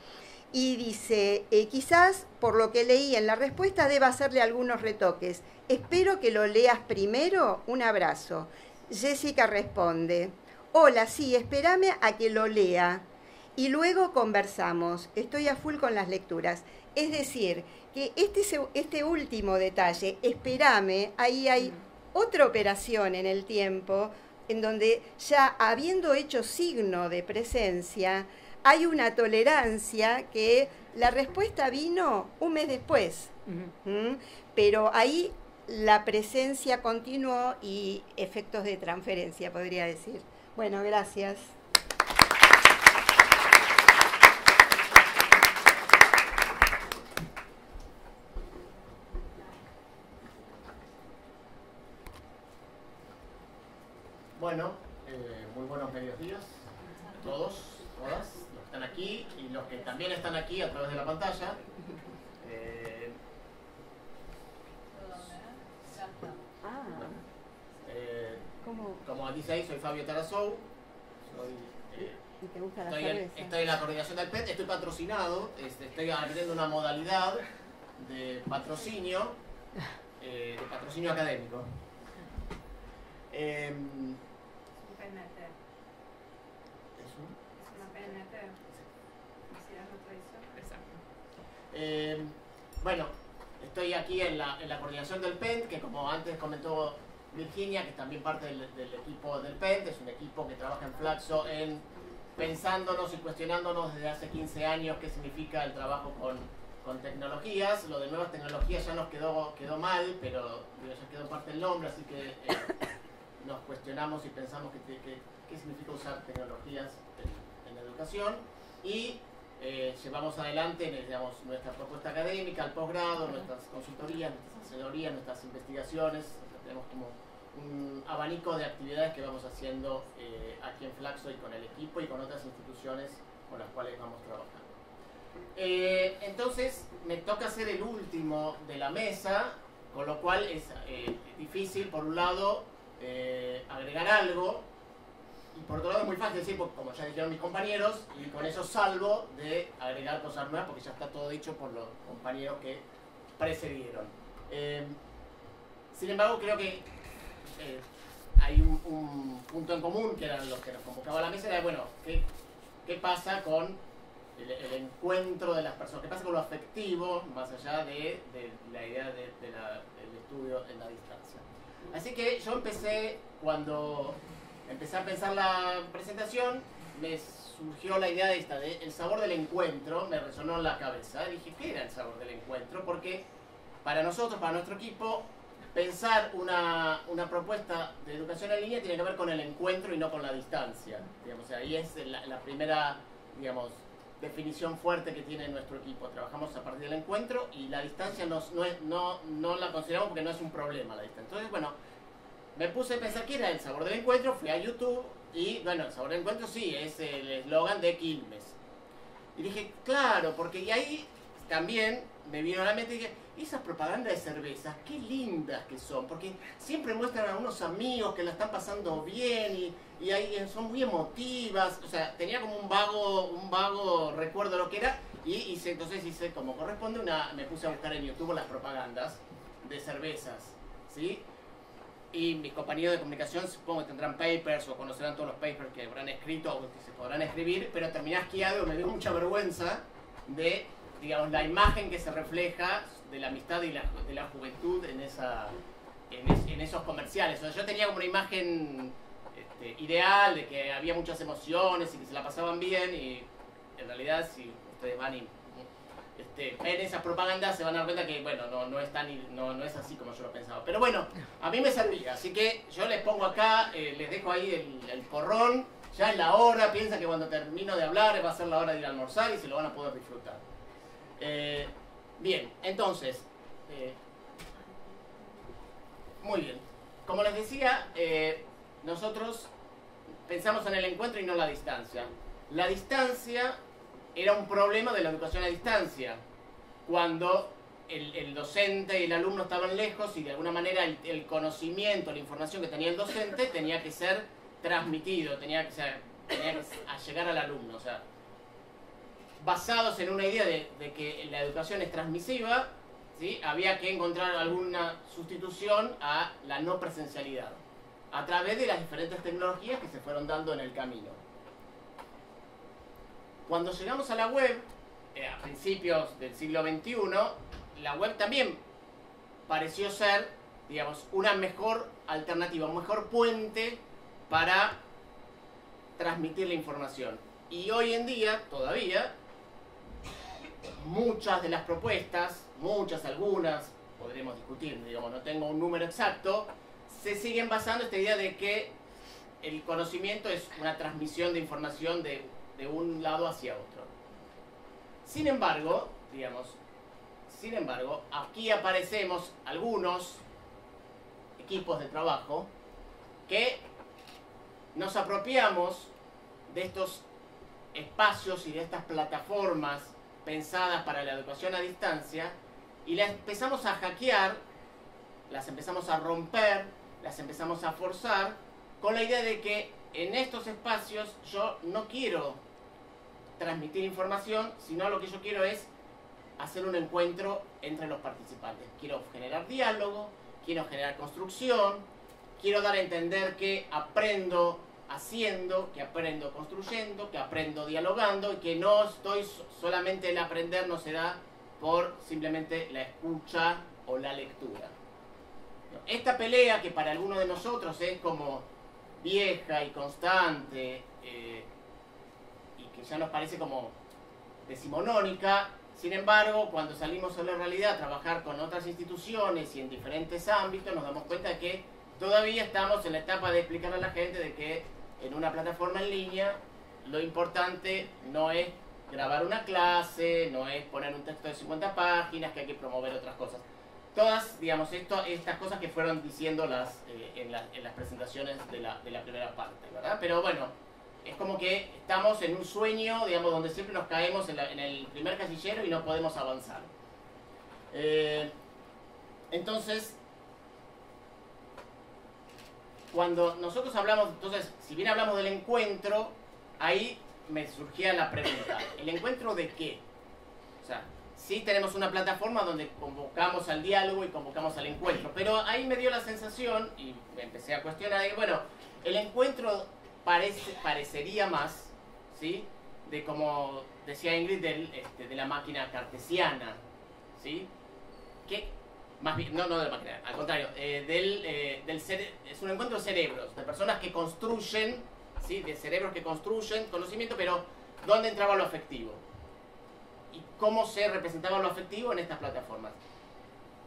Y dice, quizás por lo que leí en la respuesta deba hacerle algunos retoques. Espero que lo leas primero. Un abrazo. Jessica responde, hola, sí, espérame a que lo lea. y luego conversamos. Estoy a full con las lecturas. Es decir, que este último detalle, espérame, ahí hay otra operación en el tiempo, en donde ya habiendo hecho signo de presencia, hay una tolerancia que la respuesta vino un mes después. Pero ahí la presencia continuó y efectos de transferencia, podría decir. Bueno, gracias. Bueno, muy buenos mediodías a todos, todas, los que están aquí y los que también están aquí a través de la pantalla. Como dice ahí, soy Fabio Tarazou, estoy en la coordinación del PET, estoy patrocinado, estoy abriendo una modalidad de patrocinio académico. Bueno, estoy aquí en la coordinación del PENT, que como antes comentó Virginia, que es también parte del equipo del PENT, es un equipo que trabaja en Flaxo pensándonos y cuestionándonos desde hace 15 años qué significa el trabajo con tecnologías. Lo de nuevas tecnologías ya nos quedó mal, pero ya quedó parte del nombre, así que nos cuestionamos y pensamos qué significa usar tecnologías en la educación y llevamos adelante, digamos, nuestra propuesta académica, el posgrado, nuestras consultorías, nuestras asesorías, nuestras investigaciones. Tenemos como un abanico de actividades que vamos haciendo aquí en Flaxo y con el equipo y con otras instituciones con las cuales vamos trabajando. Entonces me toca ser el último de la mesa, con lo cual es difícil, por un lado, agregar algo, y por otro lado es muy fácil decir, porque como ya dijeron mis compañeros, y con eso salvo de agregar cosas nuevas, porque ya está todo dicho por los compañeros que precedieron. Sin embargo, creo que hay un punto en común, que eran los que nos convocaba a la mesa, era, bueno, ¿qué pasa con el encuentro de las personas? ¿Qué pasa con lo afectivo, más allá de la idea del estudio en la distancia? Así que yo cuando empecé a pensar la presentación, me surgió la idea de el sabor del encuentro, me resonó en la cabeza. Dije, ¿qué era el sabor del encuentro? Porque para nosotros, para nuestro equipo, pensar una propuesta de educación en línea tiene que ver con el encuentro y no con la distancia. Digamos, ahí es la primera, digamos, definición fuerte que tiene nuestro equipo. Trabajamos a partir del encuentro y la distancia no la consideramos porque no es un problema la distancia. Entonces, bueno, me puse a pensar qué era el sabor del encuentro, fui a YouTube y, bueno, el sabor del encuentro sí, es el eslogan de Quilmes. Y dije, claro, porque y ahí también me vino a la mente y dije, esas propagandas de cervezas, qué lindas que son, porque siempre muestran a unos amigos que la están pasando bien y ahí son muy emotivas. O sea, tenía como un vago recuerdo de lo que era y entonces hice como corresponde me puse a buscar en YouTube las propagandas de cervezas, ¿sí? Y mis compañeros de comunicación supongo que tendrán papers o conocerán todos los papers que habrán escrito o que se podrán escribir, pero terminé asqueado y me dio mucha vergüenza de, digamos, la imagen que se refleja de la amistad y de la juventud en esos comerciales. O sea, yo tenía como una imagen ideal de que había muchas emociones y que se la pasaban bien, y en realidad si ustedes van y ven esas propagandas se van a dar cuenta que, bueno, no es así como yo lo pensaba. Pero bueno, a mí me servía, así que yo les pongo acá, les dejo ahí el porrón, ya es la hora, piensa que cuando termino de hablar va a ser la hora de ir a almorzar y se lo van a poder disfrutar. Bien, entonces, muy bien. Como les decía, nosotros pensamos en el encuentro y no la distancia. La distancia era un problema de la educación a distancia, cuando el docente y el alumno estaban lejos y de alguna manera el conocimiento, la información que tenía el docente tenía que ser transmitido, tenía que llegar al alumno. O sea, basados en una idea de que la educación es transmisiva, ¿sí? Había que encontrar alguna sustitución a la no presencialidad, a través de las diferentes tecnologías que se fueron dando en el camino. Cuando llegamos a la web, a principios del siglo XXI, la web también pareció ser, digamos, una mejor alternativa, un mejor puente para transmitir la información. Y hoy en día, todavía, muchas de las propuestas, algunas, podremos discutir, digamos, no tengo un número exacto, se siguen basando en esta idea de que el conocimiento es una transmisión de información de un lado hacia otro. Sin embargo, aquí aparecemos algunos equipos de trabajo que nos apropiamos de estos espacios y de estas plataformas pensadas para la educación a distancia y las empezamos a hackear, las empezamos a romper, las empezamos a forzar con la idea de que en estos espacios yo no quiero transmitir información, sino lo que yo quiero es hacer un encuentro entre los participantes. Quiero generar diálogo, quiero generar construcción, quiero dar a entender que aprendo haciendo, que aprendo construyendo, que aprendo dialogando y que no estoy solamente el aprender no se da por simplemente la escucha o la lectura. Esta pelea que para algunos de nosotros es como vieja y constante y que ya nos parece como decimonónica, sin embargo, cuando salimos a la realidad a trabajar con otras instituciones y en diferentes ámbitos, nos damos cuenta de que todavía estamos en la etapa de explicar a la gente de que en una plataforma en línea lo importante no es grabar una clase, no es poner un texto de 50 páginas, que hay que promover otras cosas. Todas, digamos, estas cosas que fueron diciendo en las presentaciones de la primera parte, ¿verdad? Pero bueno, es como que estamos en un sueño, digamos, donde siempre nos caemos en el primer casillero y no podemos avanzar. Entonces, cuando nosotros hablamos, entonces, si bien hablamos del encuentro, ahí me surgía la pregunta, ¿el encuentro de qué? O sea, sí tenemos una plataforma donde convocamos al diálogo y convocamos al encuentro, pero ahí me dio la sensación, y me empecé a cuestionar, de que, bueno, el encuentro parecería más, ¿sí? De como decía Ingrid, de la máquina cartesiana, ¿sí? Que, más bien, no de la máquina, al contrario, es un encuentro de cerebros, de personas que construyen, ¿sí? De cerebros que construyen conocimiento, pero ¿dónde entraba lo afectivo? ¿Y cómo se representaba lo afectivo en estas plataformas?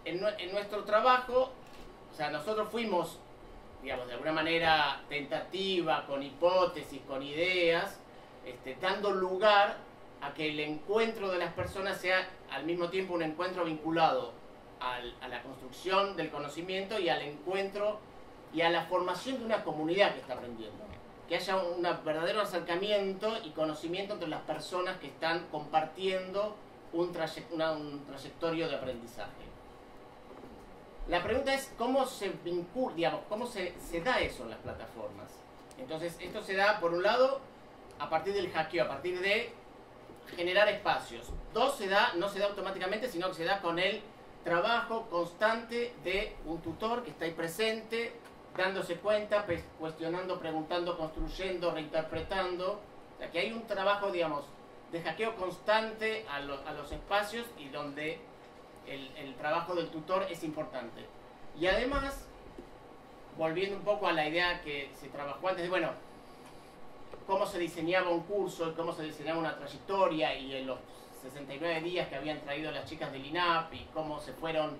En nuestro trabajo, o sea, nosotros fuimos, digamos, de alguna manera tentativa, con hipótesis, con ideas, dando lugar a que el encuentro de las personas sea al mismo tiempo un encuentro vinculado a la construcción del conocimiento y al encuentro y a la formación de una comunidad que está aprendiendo. Que haya un verdadero acercamiento y conocimiento entre las personas que están compartiendo un trayectorio de aprendizaje. La pregunta es cómo se vincula, digamos, cómo se da eso en las plataformas. Entonces, esto se da, por un lado, a partir del hackeo, a partir de generar espacios. Dos, no se da automáticamente, sino que se da con el trabajo constante de un tutor que está ahí presente, dándose cuenta, cuestionando, preguntando, construyendo, reinterpretando. O sea, que hay un trabajo, digamos, de hackeo constante a los espacios y donde el trabajo del tutor es importante. Y además, volviendo un poco a la idea que se trabajó antes de, bueno, cómo se diseñaba un curso, cómo se diseñaba una trayectoria y en los 69 días que habían traído las chicas del INAP y cómo se fueron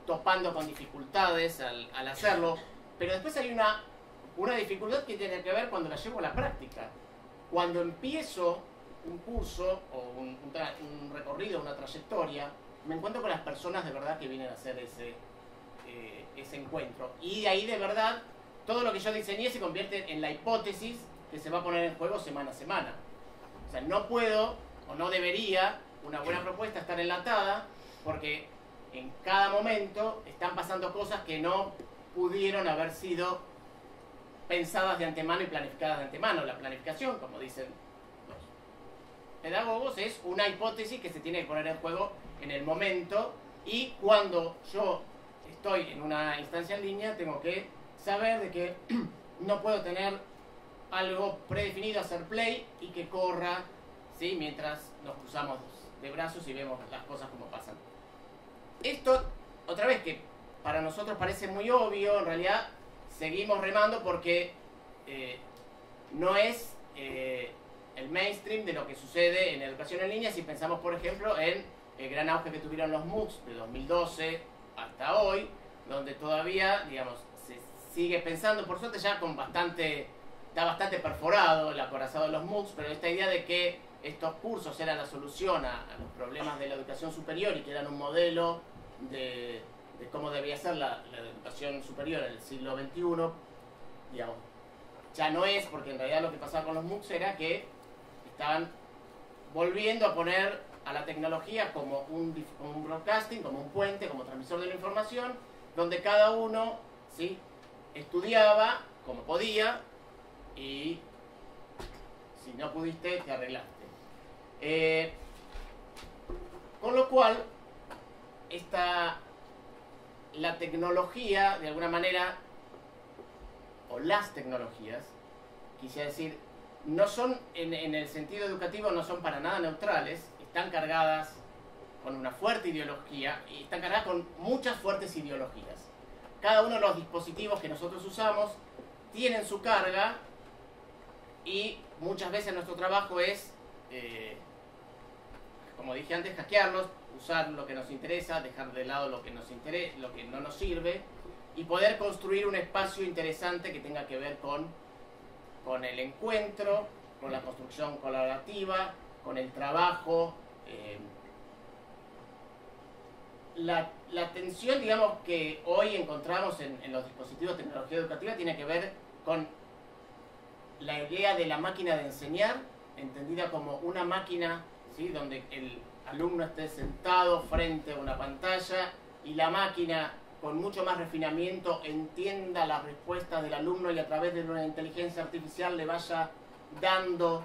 topando con dificultades al hacerlo. Pero después hay una dificultad que tiene que ver cuando la llevo a la práctica. Cuando empiezo un curso o un recorrido, una trayectoria, me encuentro con las personas de verdad que vienen a hacer ese encuentro. Y de ahí de verdad, todo lo que yo diseñé se convierte en la hipótesis que se va a poner en juego semana a semana. O sea, no puedo o no debería una buena propuesta estar enlatada porque en cada momento están pasando cosas que no pudieron haber sido pensadas de antemano y planificadas de antemano. La planificación, como dicen los pedagogos, es una hipótesis que se tiene que poner en juego en el momento, y cuando yo estoy en una instancia en línea tengo que saber de que no puedo tener algo predefinido, hacer play y que corra ¿sí? Mientras nos cruzamos de brazos y vemos las cosas como pasan. Esto, otra vez, que para nosotros parece muy obvio, en realidad seguimos remando porque no es el mainstream de lo que sucede en educación en línea si pensamos, por ejemplo, en el gran auge que tuvieron los MOOCs de 2012 hasta hoy, donde todavía, digamos, se sigue pensando, por suerte ya con está bastante perforado el acorazado de los MOOCs, pero esta idea de que estos cursos eran la solución a los problemas de la educación superior y que eran un modelo de cómo debía ser la educación superior en el siglo XXI, digamos, ya no es, porque en realidad lo que pasaba con los MOOCs era que estaban volviendo a poner a la tecnología como un broadcasting, como un puente, como transmisor de la información, donde cada uno, ¿sí?, estudiaba como podía y si no pudiste, te arreglaste. Con lo cual, la tecnología, de alguna manera, o las tecnologías, quisiera decir, no son, en el sentido educativo, no son para nada neutrales, están cargadas con una fuerte ideología y están cargadas con muchas fuertes ideologías. Cada uno de los dispositivos que nosotros usamos tienen su carga y muchas veces nuestro trabajo es, como dije antes, hackearlos, usar lo que nos interesa, dejar de lado lo que no nos sirve y poder construir un espacio interesante que tenga que ver con el encuentro, con la construcción colaborativa, con el trabajo. La tensión, digamos, que hoy encontramos en los dispositivos de tecnología educativa tiene que ver con la idea de la máquina de enseñar, entendida como una máquina, ¿sí?, donde el alumno esté sentado frente a una pantalla y la máquina, con mucho más refinamiento, entienda las respuestas del alumno y a través de una inteligencia artificial le vaya dando,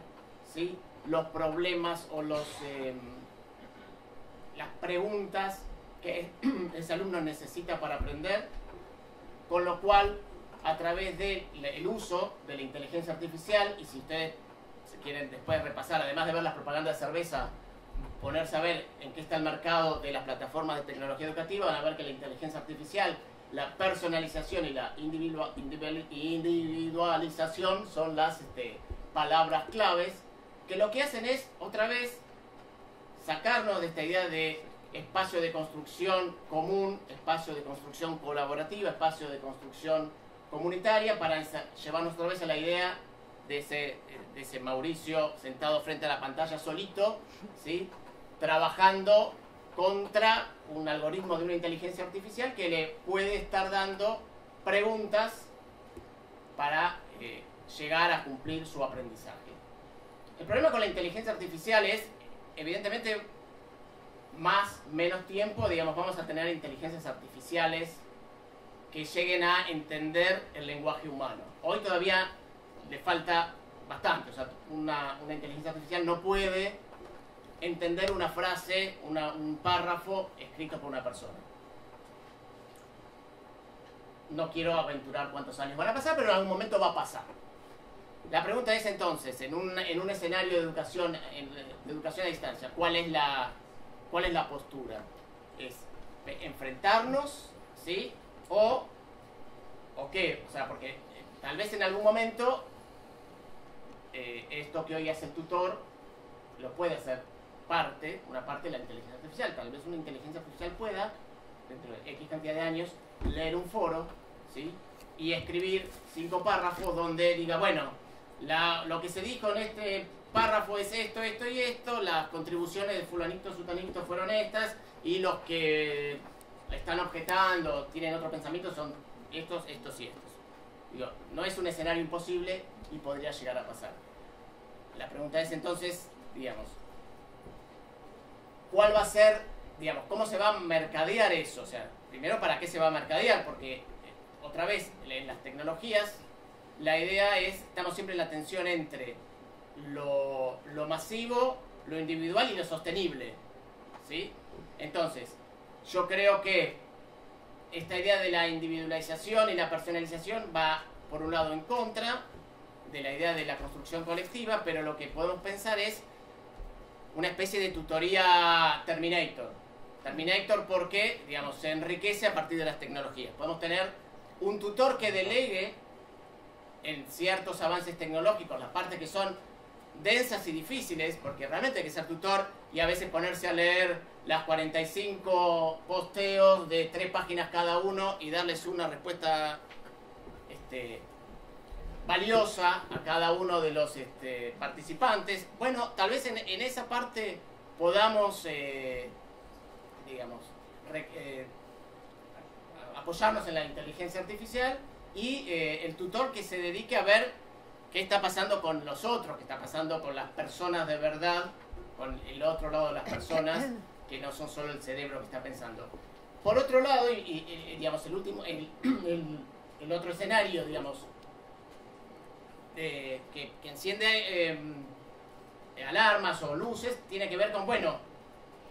¿sí?, los problemas o las preguntas que ese alumno necesita para aprender, con lo cual, a través del uso de la inteligencia artificial, y si ustedes se quieren después repasar, además de ver las propagandas de cerveza, ponerse a ver en qué está el mercado de las plataformas de tecnología educativa, van a ver que la inteligencia artificial, la personalización y la individualización son las palabras claves, que lo que hacen es, otra vez, sacarnos de esta idea de espacio de construcción común, espacio de construcción colaborativa, espacio de construcción comunitaria, para llevarnos otra vez a la idea de ese Mauricio sentado frente a la pantalla solito, ¿sí?, trabajando contra un algoritmo de una inteligencia artificial que le puede estar dando preguntas para llegar a cumplir su aprendizaje. El problema con la inteligencia artificial es, evidentemente, menos tiempo, digamos, vamos a tener inteligencias artificiales que lleguen a entender el lenguaje humano. Hoy todavía le falta bastante, o sea, una inteligencia artificial no puede entender una frase, un párrafo escrito por una persona. No quiero aventurar cuántos años van a pasar, pero en algún momento va a pasar. La pregunta es entonces, en un escenario de educación a distancia, ¿cuál es la postura? ¿Es enfrentarnos, sí? ¿O qué? O sea, porque tal vez en algún momento esto que hoy hace el tutor lo puede hacer una parte de la inteligencia artificial. Tal vez una inteligencia artificial pueda, dentro de X cantidad de años, leer un foro, ¿sí?, y escribir 5 párrafos donde diga, bueno, lo que se dijo en este párrafo es esto, esto y esto, las contribuciones de fulanito, sutanito fueron estas, y los que están objetando, tienen otro pensamiento, son estos y estos. Digo, no es un escenario imposible y podría llegar a pasar. La pregunta es entonces, digamos, ¿cuál va a ser, digamos, cómo se va a mercadear eso? O sea, primero, ¿para qué se va a mercadear? Porque, otra vez, en las tecnologías, la idea es, estamos siempre en la tensión entre lo masivo, lo individual y lo sostenible, ¿sí? Entonces, yo creo que esta idea de la individualización y la personalización va, por un lado, en contra de la idea de la construcción colectiva, pero lo que podemos pensar es una especie de tutoría Terminator. Terminator porque, digamos, se enriquece a partir de las tecnologías. Podemos tener un tutor que delegue en ciertos avances tecnológicos las partes que son densas y difíciles, porque realmente hay que ser tutor y a veces ponerse a leer las 45 posteos de 3 páginas cada uno y darles una respuesta valiosa a cada uno de los participantes. Bueno, tal vez en esa parte podamos, digamos, apoyarnos en la inteligencia artificial y el tutor que se dedique a ver qué está pasando con los otros, qué está pasando con las personas de verdad, con el otro lado de las personas, que no son solo el cerebro que está pensando. Por otro lado, y digamos, el otro escenario, digamos, que enciende alarmas o luces, tiene que ver con, bueno,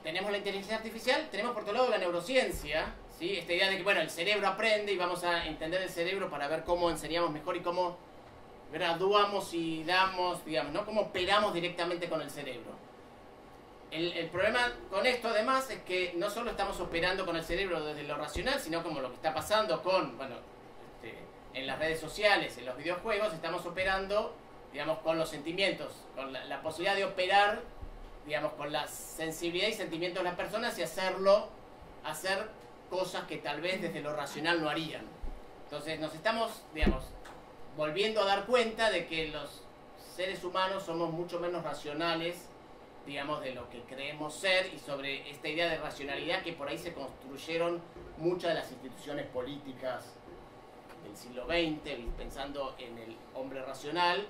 tenemos la inteligencia artificial, tenemos por otro lado la neurociencia, ¿sí? Esta idea de que, bueno, el cerebro aprende y vamos a entender el cerebro para ver cómo enseñamos mejor y cómo graduamos y damos, digamos, ¿no? Cómo operamos directamente con el cerebro. El problema con esto, además, es que no solo estamos operando con el cerebro desde lo racional, sino como lo que está pasando con, bueno, en las redes sociales, en los videojuegos, estamos operando, digamos, con los sentimientos, con la posibilidad de operar, digamos, con la sensibilidad y sentimientos de las personas y hacer cosas que tal vez desde lo racional no harían. Entonces nos estamos, digamos, volviendo a dar cuenta de que los seres humanos somos mucho menos racionales, digamos, de lo que creemos ser, y sobre esta idea de racionalidad que por ahí se construyeron muchas de las instituciones políticas del siglo XX, pensando en el hombre racional,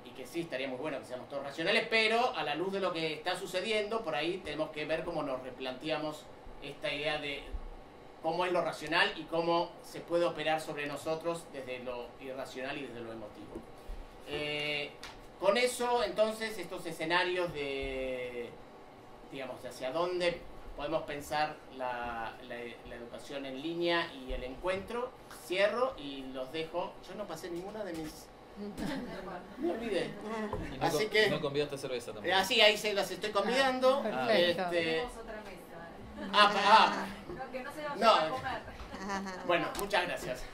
y que sí, estaría muy bueno que seamos todos racionales, pero a la luz de lo que está sucediendo, por ahí tenemos que ver cómo nos replanteamos esta idea de cómo es lo racional y cómo se puede operar sobre nosotros desde lo irracional y desde lo emotivo. Con eso, entonces, estos escenarios de, digamos, de hacia dónde podemos pensar la educación en línea y el encuentro, cierro y los dejo. Yo no pasé ninguna de mis... Me olvidé. Así que... No convidaste cerveza también. Así, ahí se las estoy convidando. Tenemos otra mesa. Que no se vayan a comer. Bueno, muchas gracias.